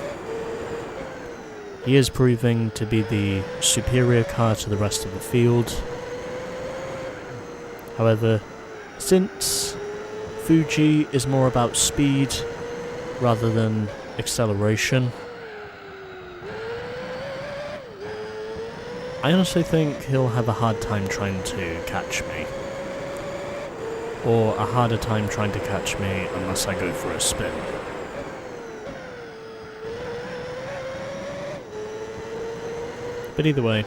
He is proving to be the superior car to the rest of the field. However, since Fuji is more about speed rather than acceleration, I honestly think he'll have a hard time trying to catch me. Or a harder time trying to catch me unless I go for a spin. But either way,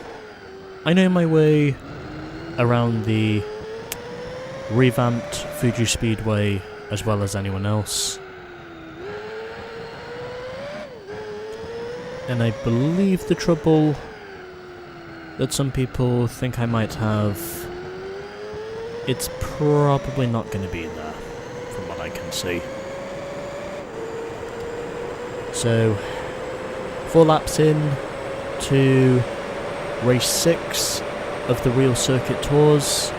I know my way around the revamped Fuji Speedway as well as anyone else. And I believe the trouble that some people think I might have, it's probably not going to be there, from what I can see. So, 4 laps in to race 6 of the Real Circuit Tours,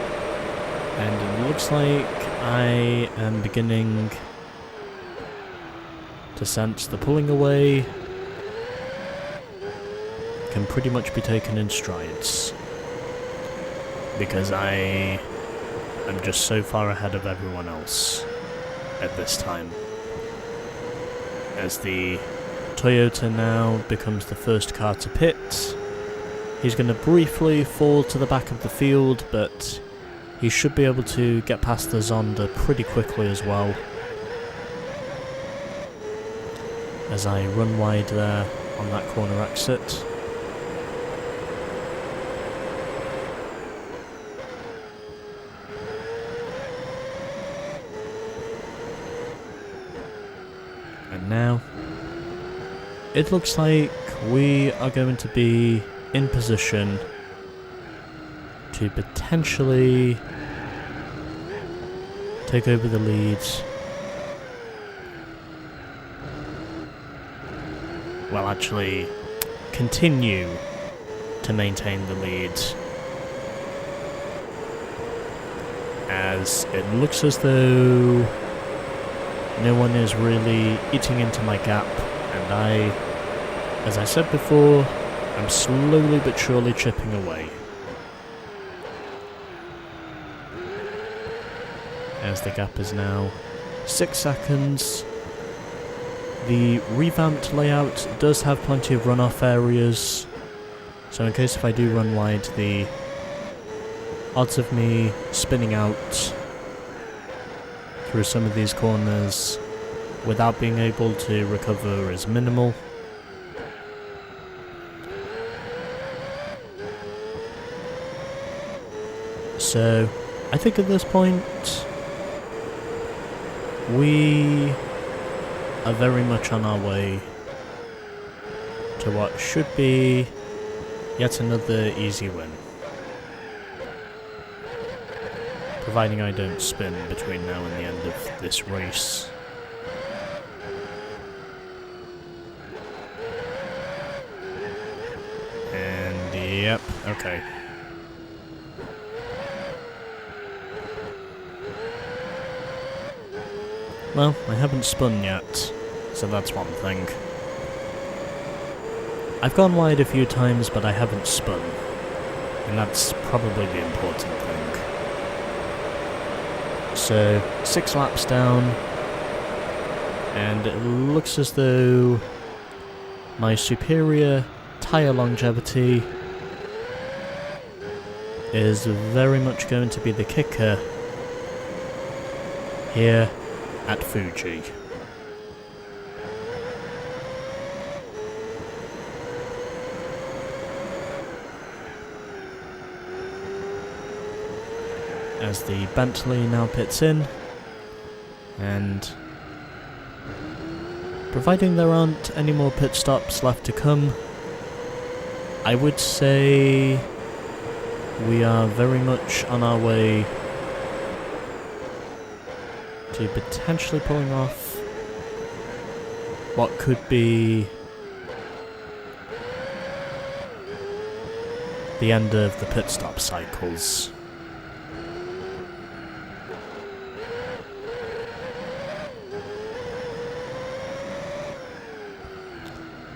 and it looks like I am beginning to sense the pulling away can pretty much be taken in strides, because I am just so far ahead of everyone else at this time. As the Toyota now becomes the first car to pit, he's going to briefly fall to the back of the field, but he should be able to get past the Zonda pretty quickly as well. As I run wide there on that corner exit. And now, it looks like we are going to be in position to potentially take over the lead. Well, actually, continue to maintain the lead, as it looks as though no one is really eating into my gap, and I, as I said before, I'm slowly but surely chipping away. As the gap is now 6 seconds. The revamped layout does have plenty of runoff areas, so in case if I do run wide, the odds of me spinning out through some of these corners without being able to recover is minimal. So, I think at this point, we are very much on our way to what should be yet another easy win. providing I don't spin between now and the end of this race. And yep, okay. Well, I haven't spun yet, so that's one thing. I've gone wide a few times, but I haven't spun, and that's probably the important thing. So, 6 laps down, and it looks as though my superior tyre longevity is very much going to be the kicker here at Fuji. As the Bentley now pits in, and providing there aren't any more pit stops left to come, I would say we are very much on our way to potentially pulling off what could be the end of the pit stop cycles.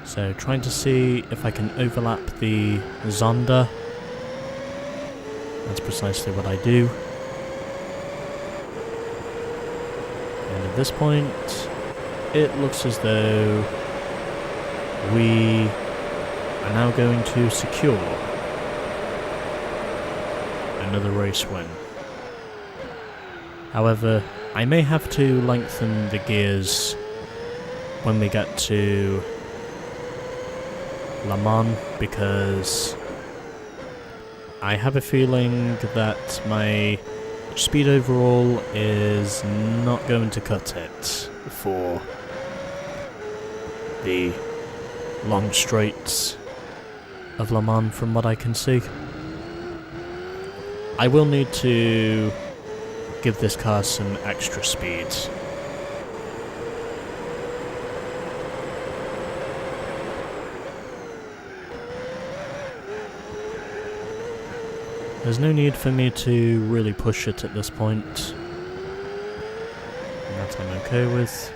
So trying to see if I can overlap the Zonda. That's precisely what I do. And at this point, it looks as though we are now going to secure another race win. However, I may have to lengthen the gears when we get to Le Mans, because I have a feeling that my speed overall is not going to cut it for the long straights of Le Mans from what I can see. I will need to give this car some extra speed. There's no need for me to really push it at this point, and that I'm okay with.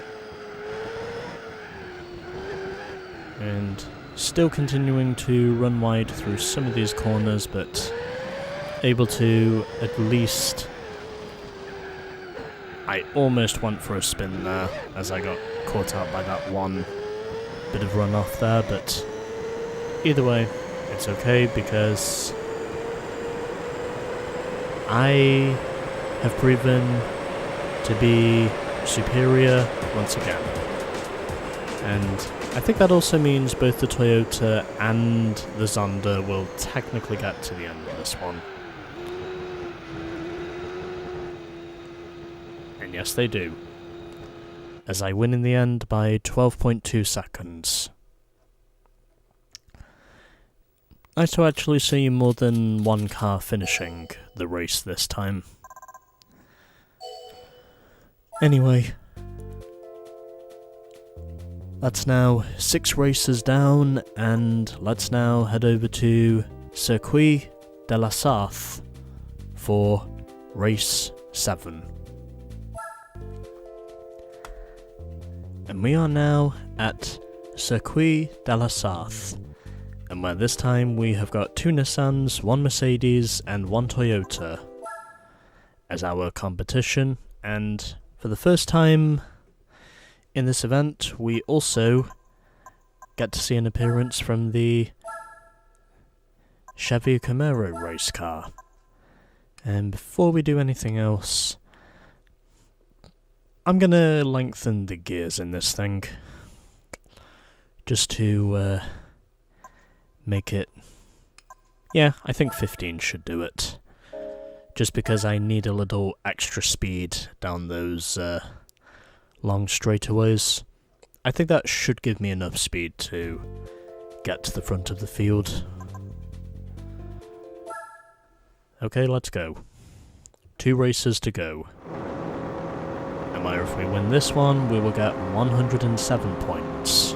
And still continuing to run wide through some of these corners, but able to at least... I almost went for a spin there, as I got caught out by that one bit of runoff there, but either way, it's okay because I have proven to be superior once again. And I think that also means both the Toyota and the Zonda will technically get to the end of this one. And yes, they do, as I win in the end by 12.2 seconds. Nice to actually see more than one car finishing the race this time. Anyway, that's now 6 races down, and let's now head over to Circuit de la Sarthe for race 7. And we are now at Circuit de la Sarthe, and where this time we have got 2 Nissans, 1 Mercedes and 1 Toyota as our competition, and for the first time in this event we also get to see an appearance from the Chevy Camaro race car. And before we do anything else, I'm gonna lengthen the gears in this thing, just to make it... yeah, I think 15 should do it. Just because I need a little extra speed down those long straightaways. I think that should give me enough speed to get to the front of the field. Okay, let's go. 2 races to go. And if we win this one, we will get 107 points.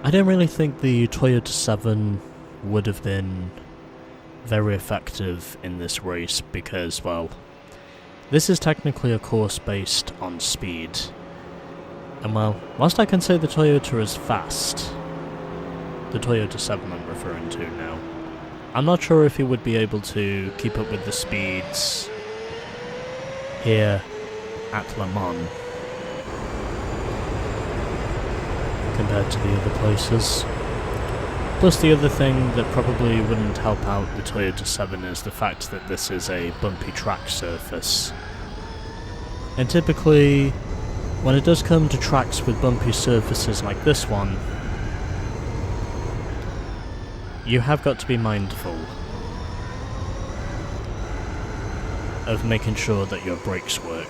I don't really think the Toyota 7 would have been very effective in this race because, well, this is technically a course based on speed. And well, whilst I can say the Toyota is fast, the Toyota 7 I'm referring to now, I'm not sure if he would be able to keep up with the speeds here at Le Mans compared to the other places. Plus the other thing that probably wouldn't help out the Toyota 7 is the fact that this is a bumpy track surface. And typically, when it does come to tracks with bumpy surfaces like this one, you have got to be mindful of making sure that your brakes work.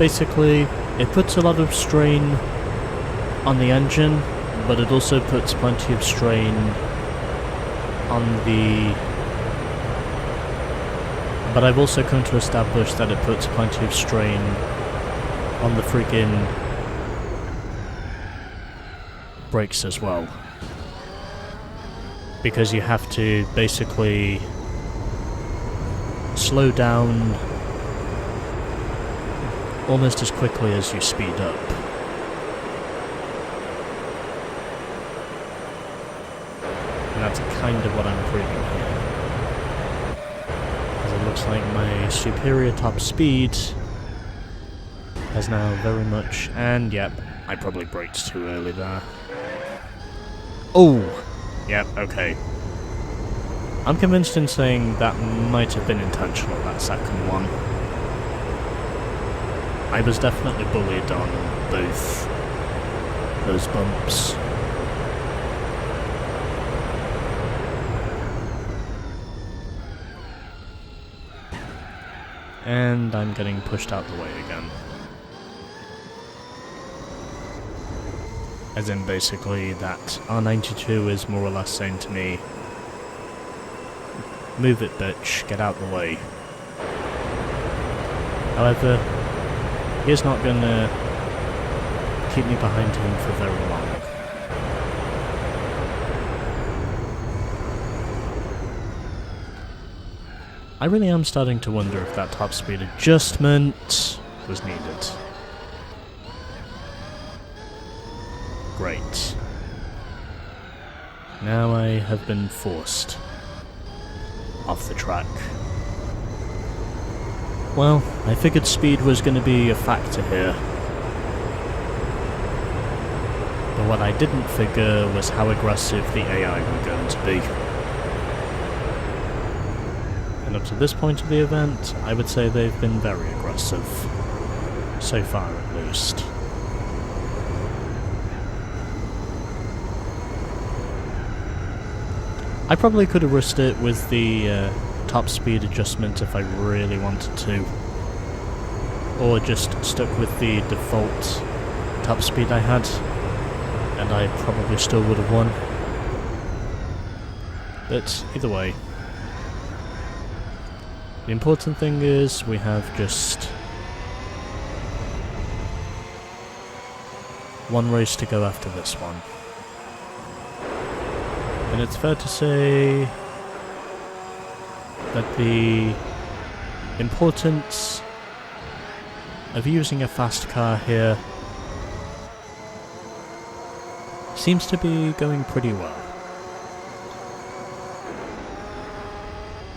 Basically, it puts a lot of strain on the engine, but it also puts plenty of strain on the... But I've also come to establish that it puts plenty of strain on the friggin' brakes as well. Because you have to basically slow down almost as quickly as you speed up. And that's kind of what I'm proving here. As it looks like my superior top speed has now very much... And yep, I probably braked too early there. Oh! Yep, okay. I'm convinced in saying that might have been intentional, that second one. I was definitely bullied on both those bumps. And I'm getting pushed out the way again. As in basically that R92 is more or less saying to me, move it bitch, get out the way. However, he's not gonna keep me behind him for very long. I really am starting to wonder if that top speed adjustment was needed. Great. Now I have been forced off the track. Well, I figured speed was going to be a factor here. But what I didn't figure was how aggressive the AI were going to be. And up to this point of the event, I would say they've been very aggressive. So far, at least. I probably could have risked it with the top speed adjustment if I really wanted to. Or just stuck with the default top speed I had. And I probably still would have won. But either way. The important thing is we have just one race to go after this one. And it's fair to say that the importance of using a fast car here seems to be going pretty well.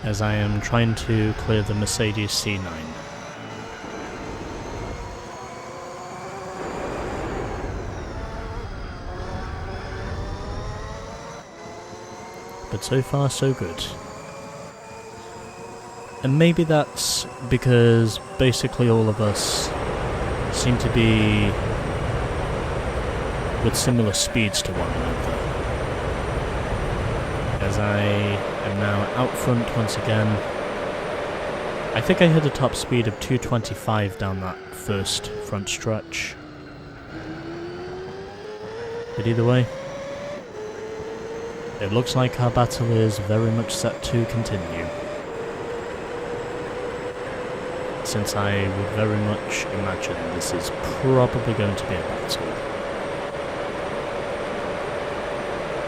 As I am trying to clear the Mercedes C9. But so far so good. And maybe that's because basically all of us seem to be with similar speeds to one another. As I am now out front once again, I think I hit a top speed of 225 down that first front stretch. But either way, it looks like our battle is very much set to continue. Since I would very much imagine this is probably going to be a battle.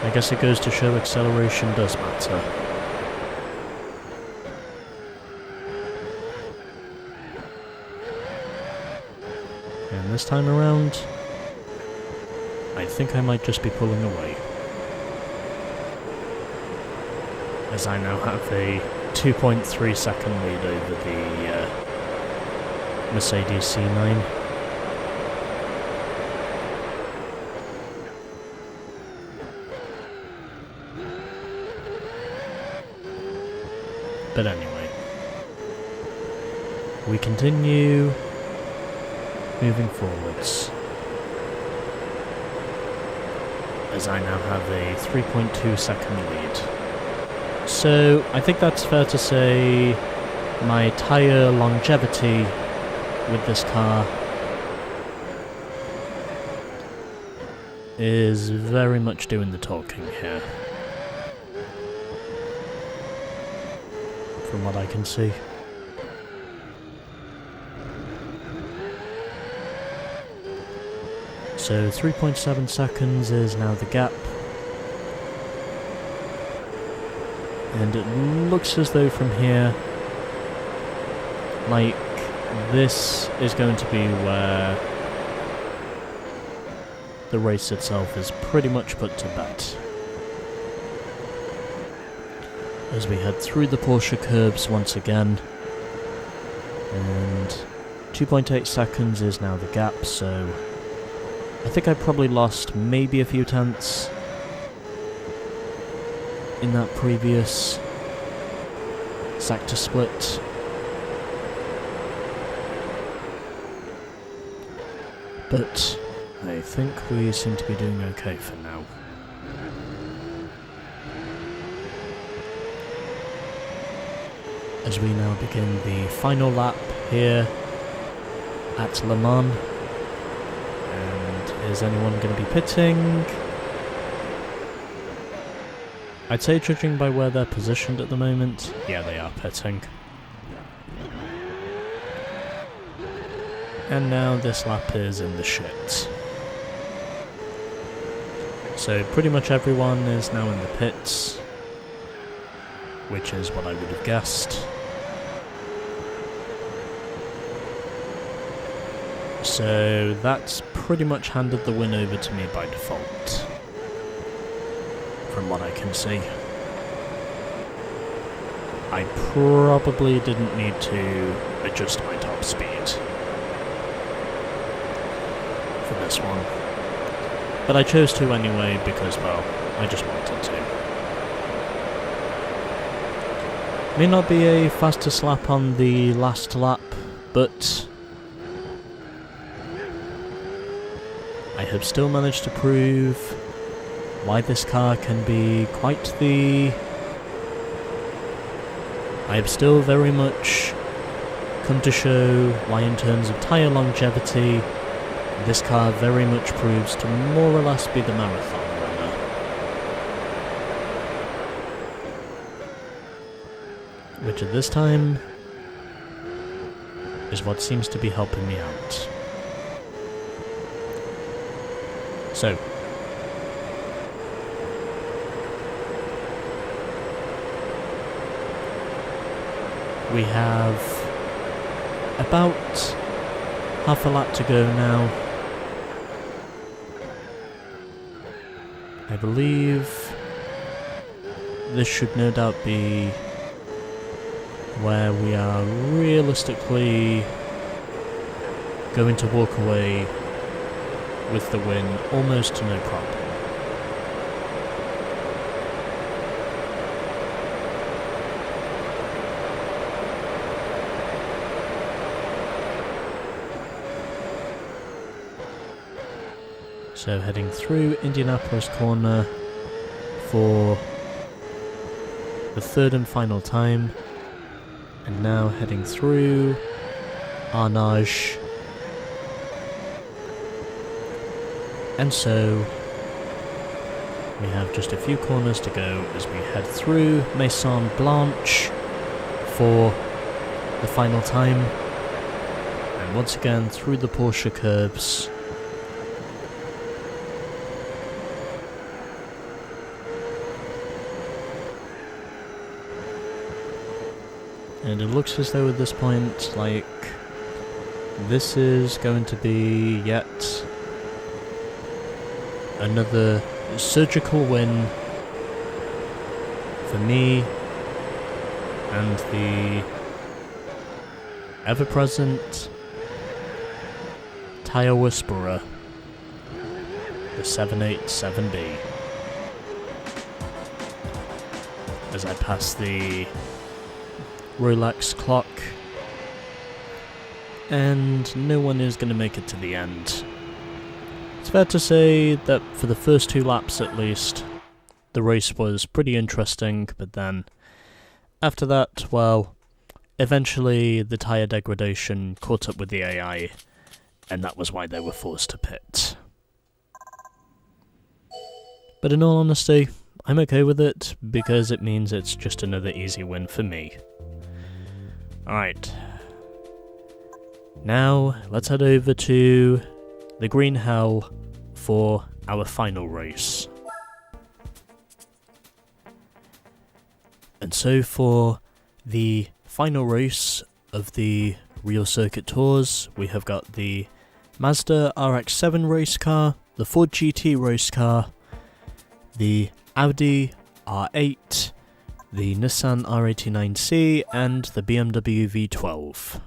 I guess it goes to show acceleration does matter. And this time around, I think I might just be pulling away. As I now have a 2.3 second lead over the Mercedes C9. But anyway, we continue moving forwards, as I now have a 3.2 second lead. So I think that's fair to say my tyre longevity with this car is very much doing the talking here, from what I can see. So 3.7 seconds is now the gap, and it looks as though from here, like, this is going to be where the race itself is pretty much put to bed. As we head through the Porsche curbs once again, and 2.8 seconds is now the gap, so I think I probably lost maybe a few tenths in that previous sector split. But I think we seem to be doing okay for now. As we now begin the final lap here at Le Mans. And is anyone going to be pitting? I'd say, judging by where they're positioned at the moment, yeah, they are pitting. And now this lap is in the shit. So pretty much everyone is now in the pits, which is what I would have guessed. So that's pretty much handed the win over to me by default, from what I can see. I probably didn't need to adjust my top speed for this one, but I chose to anyway because, well, I just wanted to. May not be a fastest lap on the last lap, but I have still managed to prove why this car can be quite the... I have still very much come to show why, in terms of tyre longevity, this car very much proves to more or less be the marathon runner. Which at this time is what seems to be helping me out. So, we have about half a lap to go now. I believe this should no doubt be where we are realistically going to walk away with the win almost to no problem. So heading through Indianapolis corner for the third and final time, And now heading through Arnage. And so we have just a few corners to go as we head through Maison Blanche for the final time. And once again through the Porsche curbs. And it looks as though at this point, like, this is going to be yet another surgical win for me and the ever-present tyre whisperer, the 787B. As I pass the Rolex clock, and no one is going to make it to the end. It's fair to say that for the first 2 laps at least, the race was pretty interesting, but then after that, well, eventually the tyre degradation caught up with the AI, and that was why they were forced to pit. But in all honesty, I'm okay with it, because it means it's just another easy win for me. Alright. Now, let's head over to the Green Hell for our final race. And so for the final race of the Real Circuit Tours, we have got the Mazda RX-7 race car, the Ford GT race car, the Audi R8, the Nissan R89C, and the BMW V12.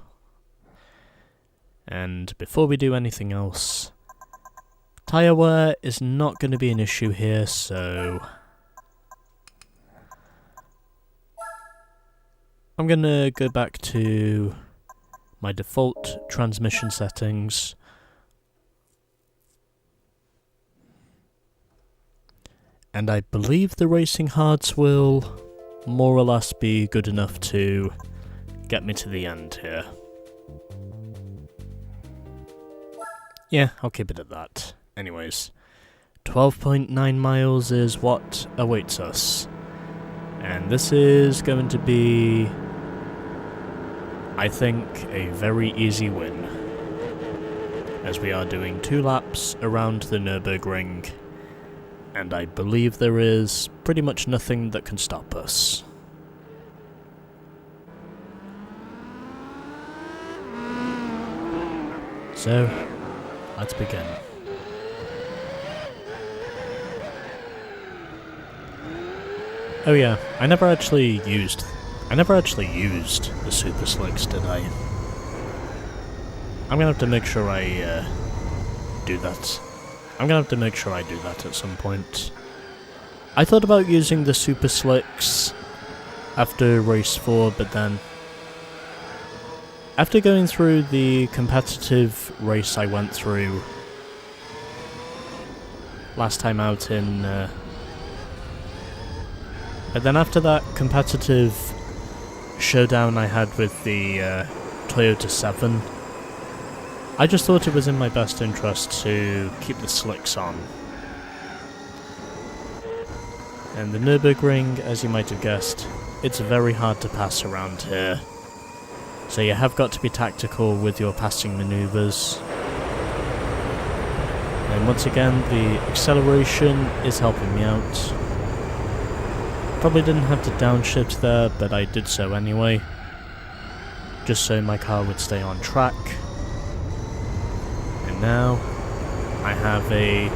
And before we do anything else, tyre wear is not going to be an issue here, so I'm going to go back to my default transmission settings. And I believe the racing hards will more or less be good enough to get me to the end here. Yeah, I'll keep it at that. Anyways, 12.9 miles is what awaits us. And this is going to be, I think, a very easy win, as we are doing 2 laps around the Nürburgring, and I believe there is pretty much nothing that can stop us. So, let's begin. Oh yeah, I never actually used the Super Slicks, did I? I'm gonna have to make sure I do that. I'm gonna have to make sure I do that at some point. I thought about using the Super Slicks after race 4, but then after going through the competitive race I went through last time out in but then after that competitive showdown I had with the Toyota 7, I just thought it was in my best interest to keep the slicks on. And the Nürburgring, as you might have guessed, it's very hard to pass around here. So you have got to be tactical with your passing manoeuvres. And once again, the acceleration is helping me out. Probably didn't have to downshift there, but I did so anyway, just so my car would stay on track. And now I have a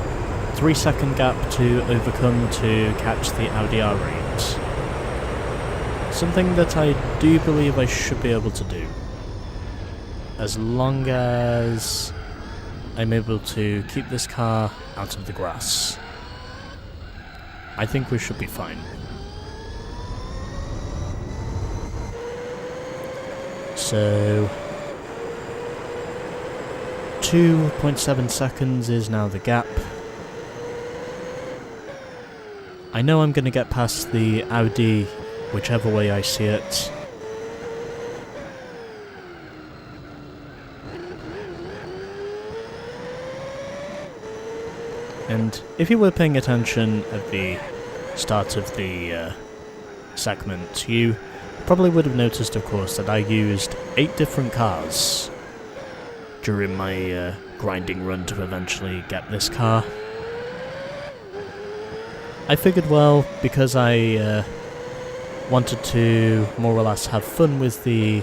3-second gap to overcome to catch the Audi R8. Something that I do believe I should be able to do, as long as I'm able to keep this car out of the grass. I think we should be fine. So 2.7 seconds is now the gap. I know I'm going to get past the Audi whichever way I see it. And if you were paying attention at the start of the segment, you probably would have noticed, of course, that I used 8 different cars during my grinding run to eventually get this car. I figured, well, because I wanted to more or less have fun with the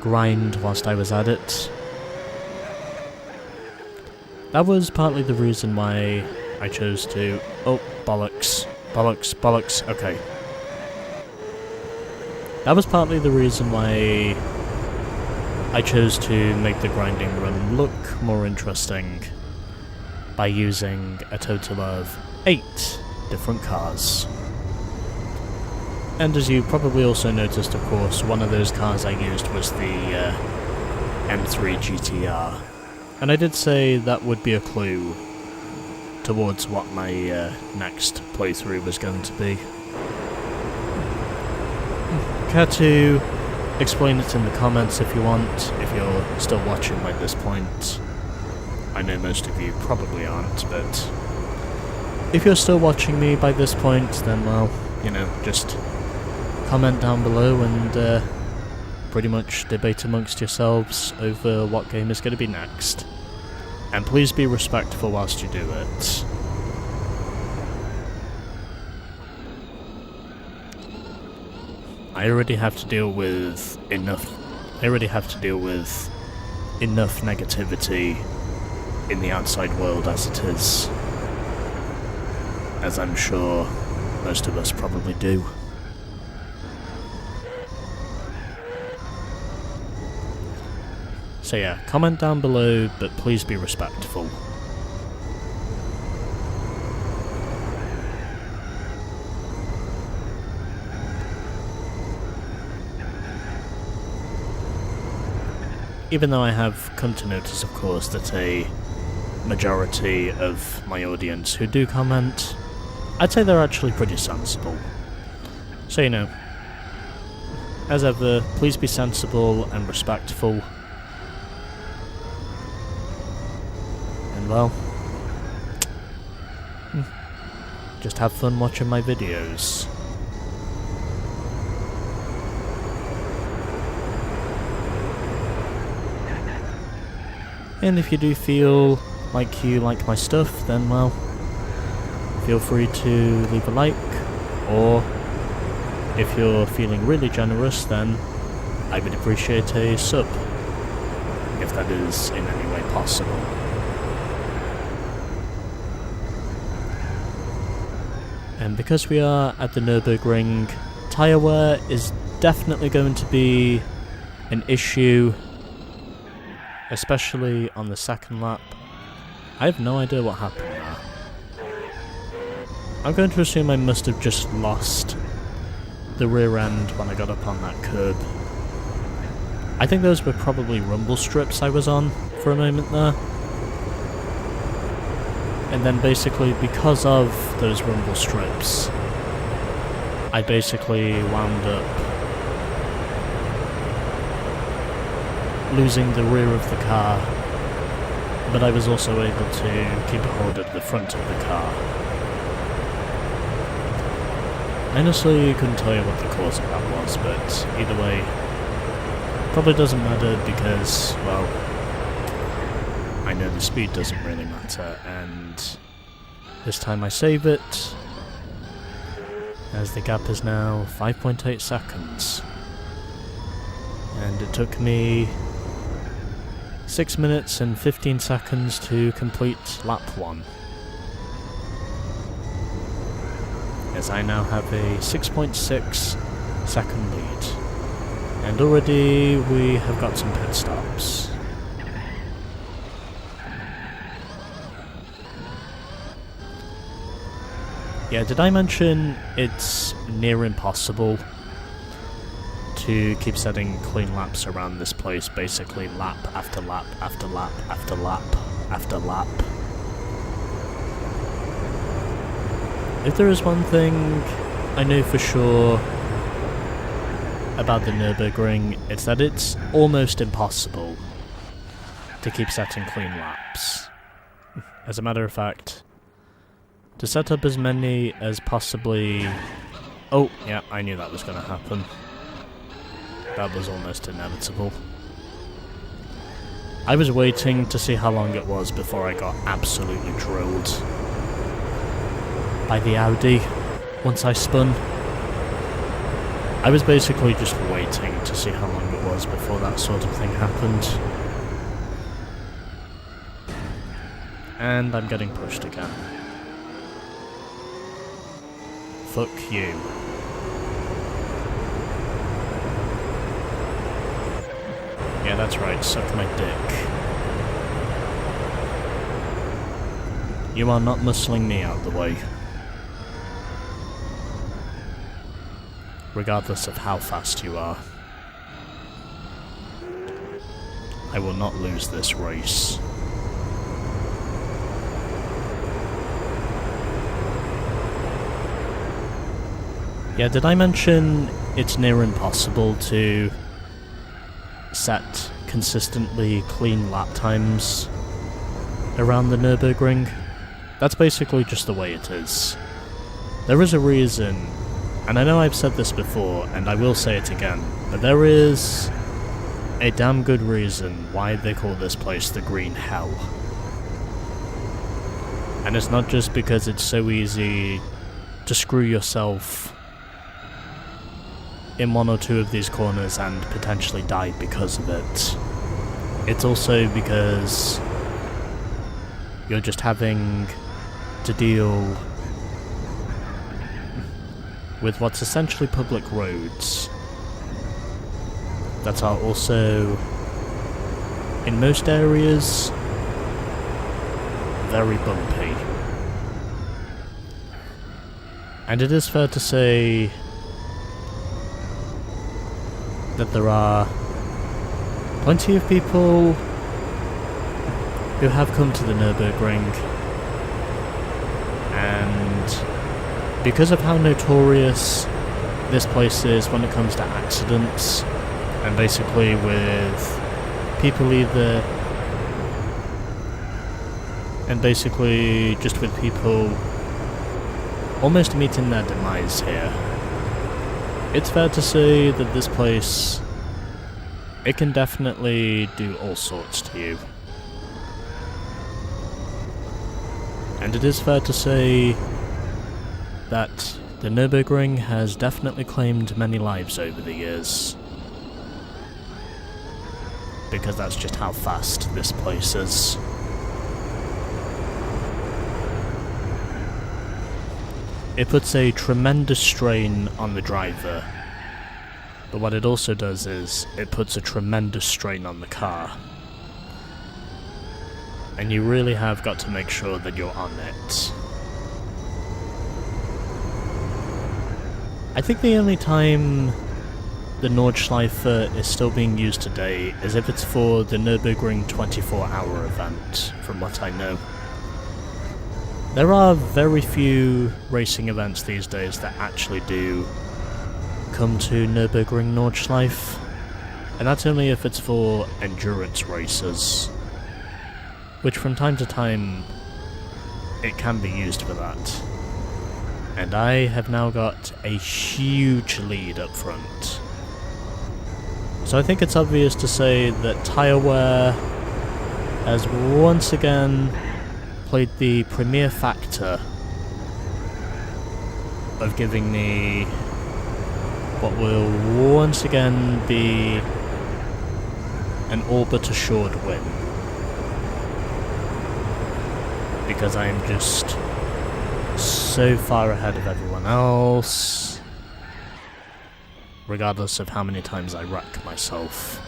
grind whilst I was at it, that was partly the reason why I chose to... Oh, bollocks. Bollocks, bollocks, okay. That was partly the reason why I chose to make the grinding run look more interesting by using a total of 8 different cars. And as you probably also noticed, of course, one of those cars I used was the M3 GTR. And I did say that would be a clue towards what my next playthrough was going to be. Care to explain it in the comments if you want, if you're still watching by this point. I know most of you probably aren't, but if you're still watching me by this point, then, well, you know, just comment down below and pretty much debate amongst yourselves over what game is going to be next. And please be respectful whilst you do it. I already have to deal with enough negativity in the outside world as it is, as I'm sure most of us probably do. So yeah, comment down below, but please be respectful. Even though I have come to notice, of course, that a majority of my audience who do comment, I'd say they're actually pretty sensible. So, you know, as ever, please be sensible and respectful. And, well, just have fun watching my videos. And if you do feel like you like my stuff, then, well, feel free to leave a like, or if you're feeling really generous, then I would appreciate a sub, if that is in any way possible. And because we are at the Nürburgring, tyre wear is definitely going to be an issue, especially on the second lap. I have no idea what happened there. I'm going to assume I must have just lost the rear end when I got up on that curb. I think those were probably rumble strips I was on for a moment there. And then basically, because of those rumble strips, I basically wound up losing the rear of the car, but I was also able to keep a hold of the front of the car. I honestly couldn't tell you what the cause of that was, but either way, probably doesn't matter because, well, I know the speed doesn't really matter, and this time I save it, as the gap is now 5.8 seconds. And it took me 6 minutes and 15 seconds to complete lap 1. As I now have a 6.6 second lead. And already we have got some pit stops. Yeah, did I mention it's near impossible to keep setting clean laps around this place, basically lap after lap after lap after lap after lap? If there is one thing I know for sure about the Nürburgring, it's that it's almost impossible to keep setting clean laps. As a matter of fact, to set up as many as possibly... Oh, yeah, I knew that was going to happen. That was almost inevitable. I was waiting to see how long it was before I got absolutely drilled by the Audi once I spun. I was basically just waiting to see how long it was before that sort of thing happened. And I'm getting pushed again. Fuck you. Yeah, that's right, suck my dick. You are not muscling me out the way. Regardless of how fast you are. I will not lose this race. Yeah, did I mention it's near impossible to set consistently clean lap times around the Nürburgring? That's basically just the way it is. There is a reason, and I know I've said this before, and I will say it again, but there is a damn good reason why they call this place the Green Hell. And it's not just because it's so easy to screw yourself in one or two of these corners and potentially die because of it. It's also because you're just having to deal with what's essentially public roads that are also, in most areas, very bumpy. And it is fair to say that there are plenty of people who have come to the Nürburgring, and because of how notorious this place is when it comes to accidents, and basically with people either... and basically just with people almost meeting their demise here, it's fair to say that this place, it can definitely do all sorts to you. And it is fair to say that the Nürburgring has definitely claimed many lives over the years. Because that's just how fast this place is. It puts a tremendous strain on the driver, but what it also does is, it puts a tremendous strain on the car. And you really have got to make sure that you're on it. I think the only time the Nordschleife is still being used today is if it's for the Nürburgring 24-hour event, from what I know. There are very few racing events these days that actually do come to Nürburgring Nordschleife, and that's only if it's for endurance races, which from time to time it can be used for that. And I have now got a huge lead up front. So I think it's obvious to say that tyre wear has once again played the premier factor of giving me what will once again be an all but assured win. Because I am just so far ahead of everyone else, regardless of how many times I wreck myself.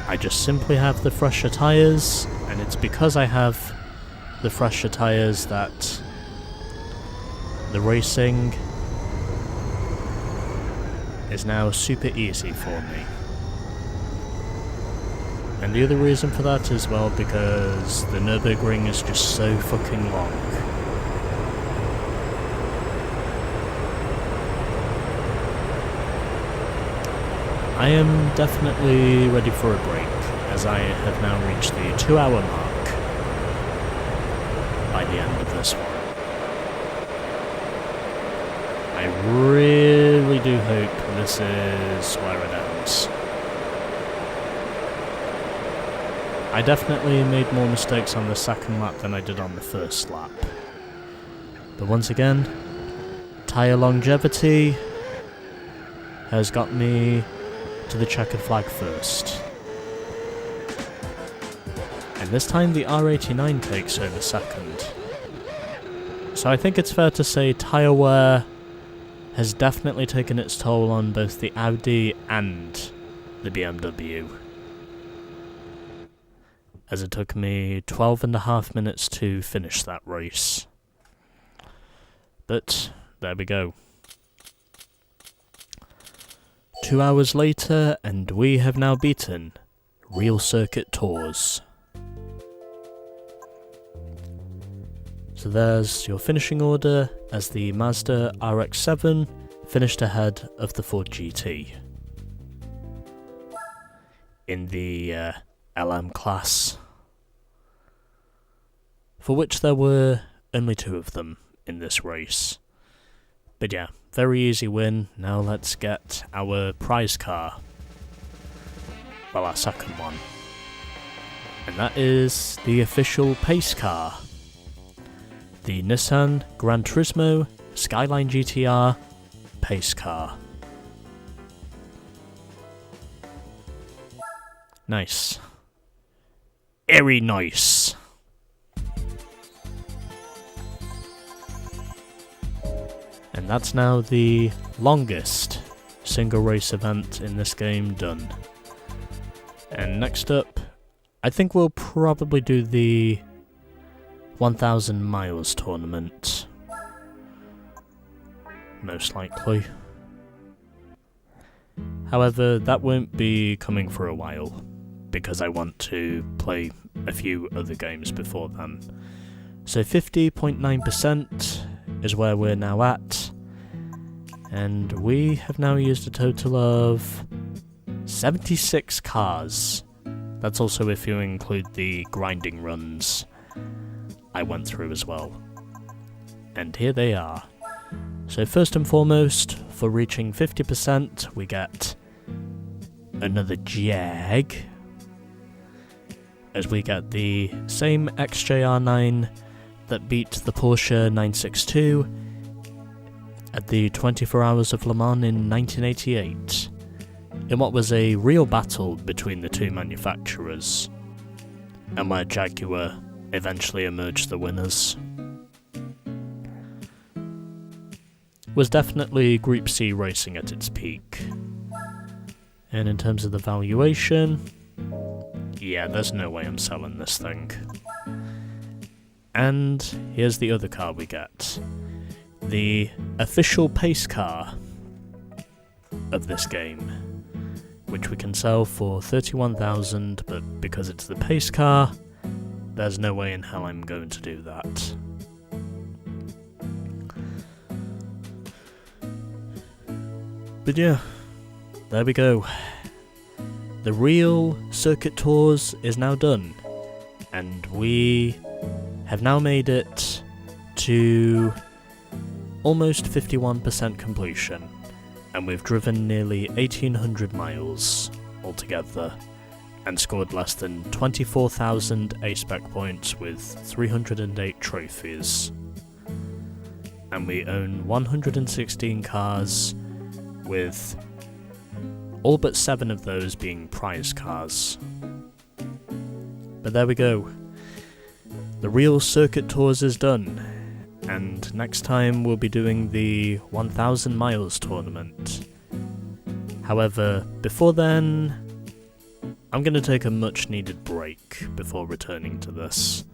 I just simply have the fresher tyres, and it's because I have the fresher tyres that the racing is now super easy for me. And the other reason for that is, well, because the Nürburgring is just so fucking long. I am definitely ready for a break, as I have now reached the 2-hour mark. the end of this one. I really do hope this is where it ends. I definitely made more mistakes on the second lap than I did on the first lap. But once again, tyre longevity has got me to the checkered flag first. And this time the R89 takes over second. So I think it's fair to say tyre wear has definitely taken its toll on both the Audi and the BMW. As it took me 12.5 minutes to finish that race. But there we go. 2 hours later, and we have now beaten Real Circuit Tours. So there's your finishing order as the Mazda RX-7 finished ahead of the Ford GT. In the LM class, for which there were only 2 of them in this race. But yeah, very easy win. Now let's get our prize car. Well, our second one. And that is the official pace car. The Nissan Gran Turismo Skyline GTR pace car. Nice. Very nice. And that's now the longest single race event in this game done. And next up, I think we'll probably do the 1,000 miles tournament. Most likely. However, that won't be coming for a while, because I want to play a few other games before then. So 50.9% is where we're now at, and we have now used a total of 76 cars. That's also if you include the grinding runs I went through as well. And here they are. So first and foremost, for reaching 50%, we get another Jag, as we get the same XJR9 that beat the Porsche 962 at the 24 Hours of Le Mans in 1988, in what was a real battle between the two manufacturers, and where Jaguar eventually emerged the winners. Was definitely Group C racing at its peak. And in terms of the valuation, yeah, there's no way I'm selling this thing. And here's the other car we get. The official pace car of this game, which we can sell for 31,000, but because it's the pace car, there's no way in hell I'm going to do that. But yeah, there we go. The Real Circuit Tours is now done, and we have now made it to almost 51% completion, and we've driven nearly 1,800 miles altogether, and scored less than 24,000 A-Spec points with 308 trophies. And we own 116 cars, with all but 7 of those being prize cars. But there we go. The Real Circuit Tours is done, and next time we'll be doing the 1,000 miles tournament. However, before then, I'm going to take a much needed break before returning to this.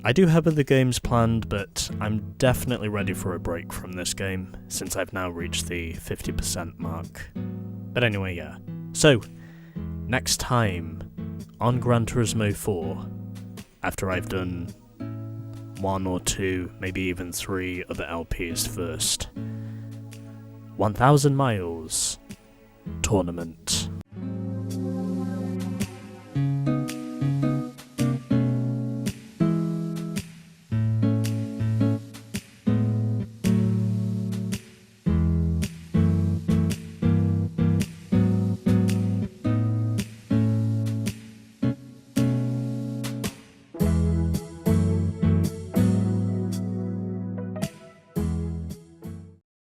I do have other games planned, but I'm definitely ready for a break from this game, since I've now reached the 50% mark. But anyway, yeah. So, next time on Gran Turismo 4, after I've done 1 or 2, maybe even 3 other LPs first, 1,000 miles tournament.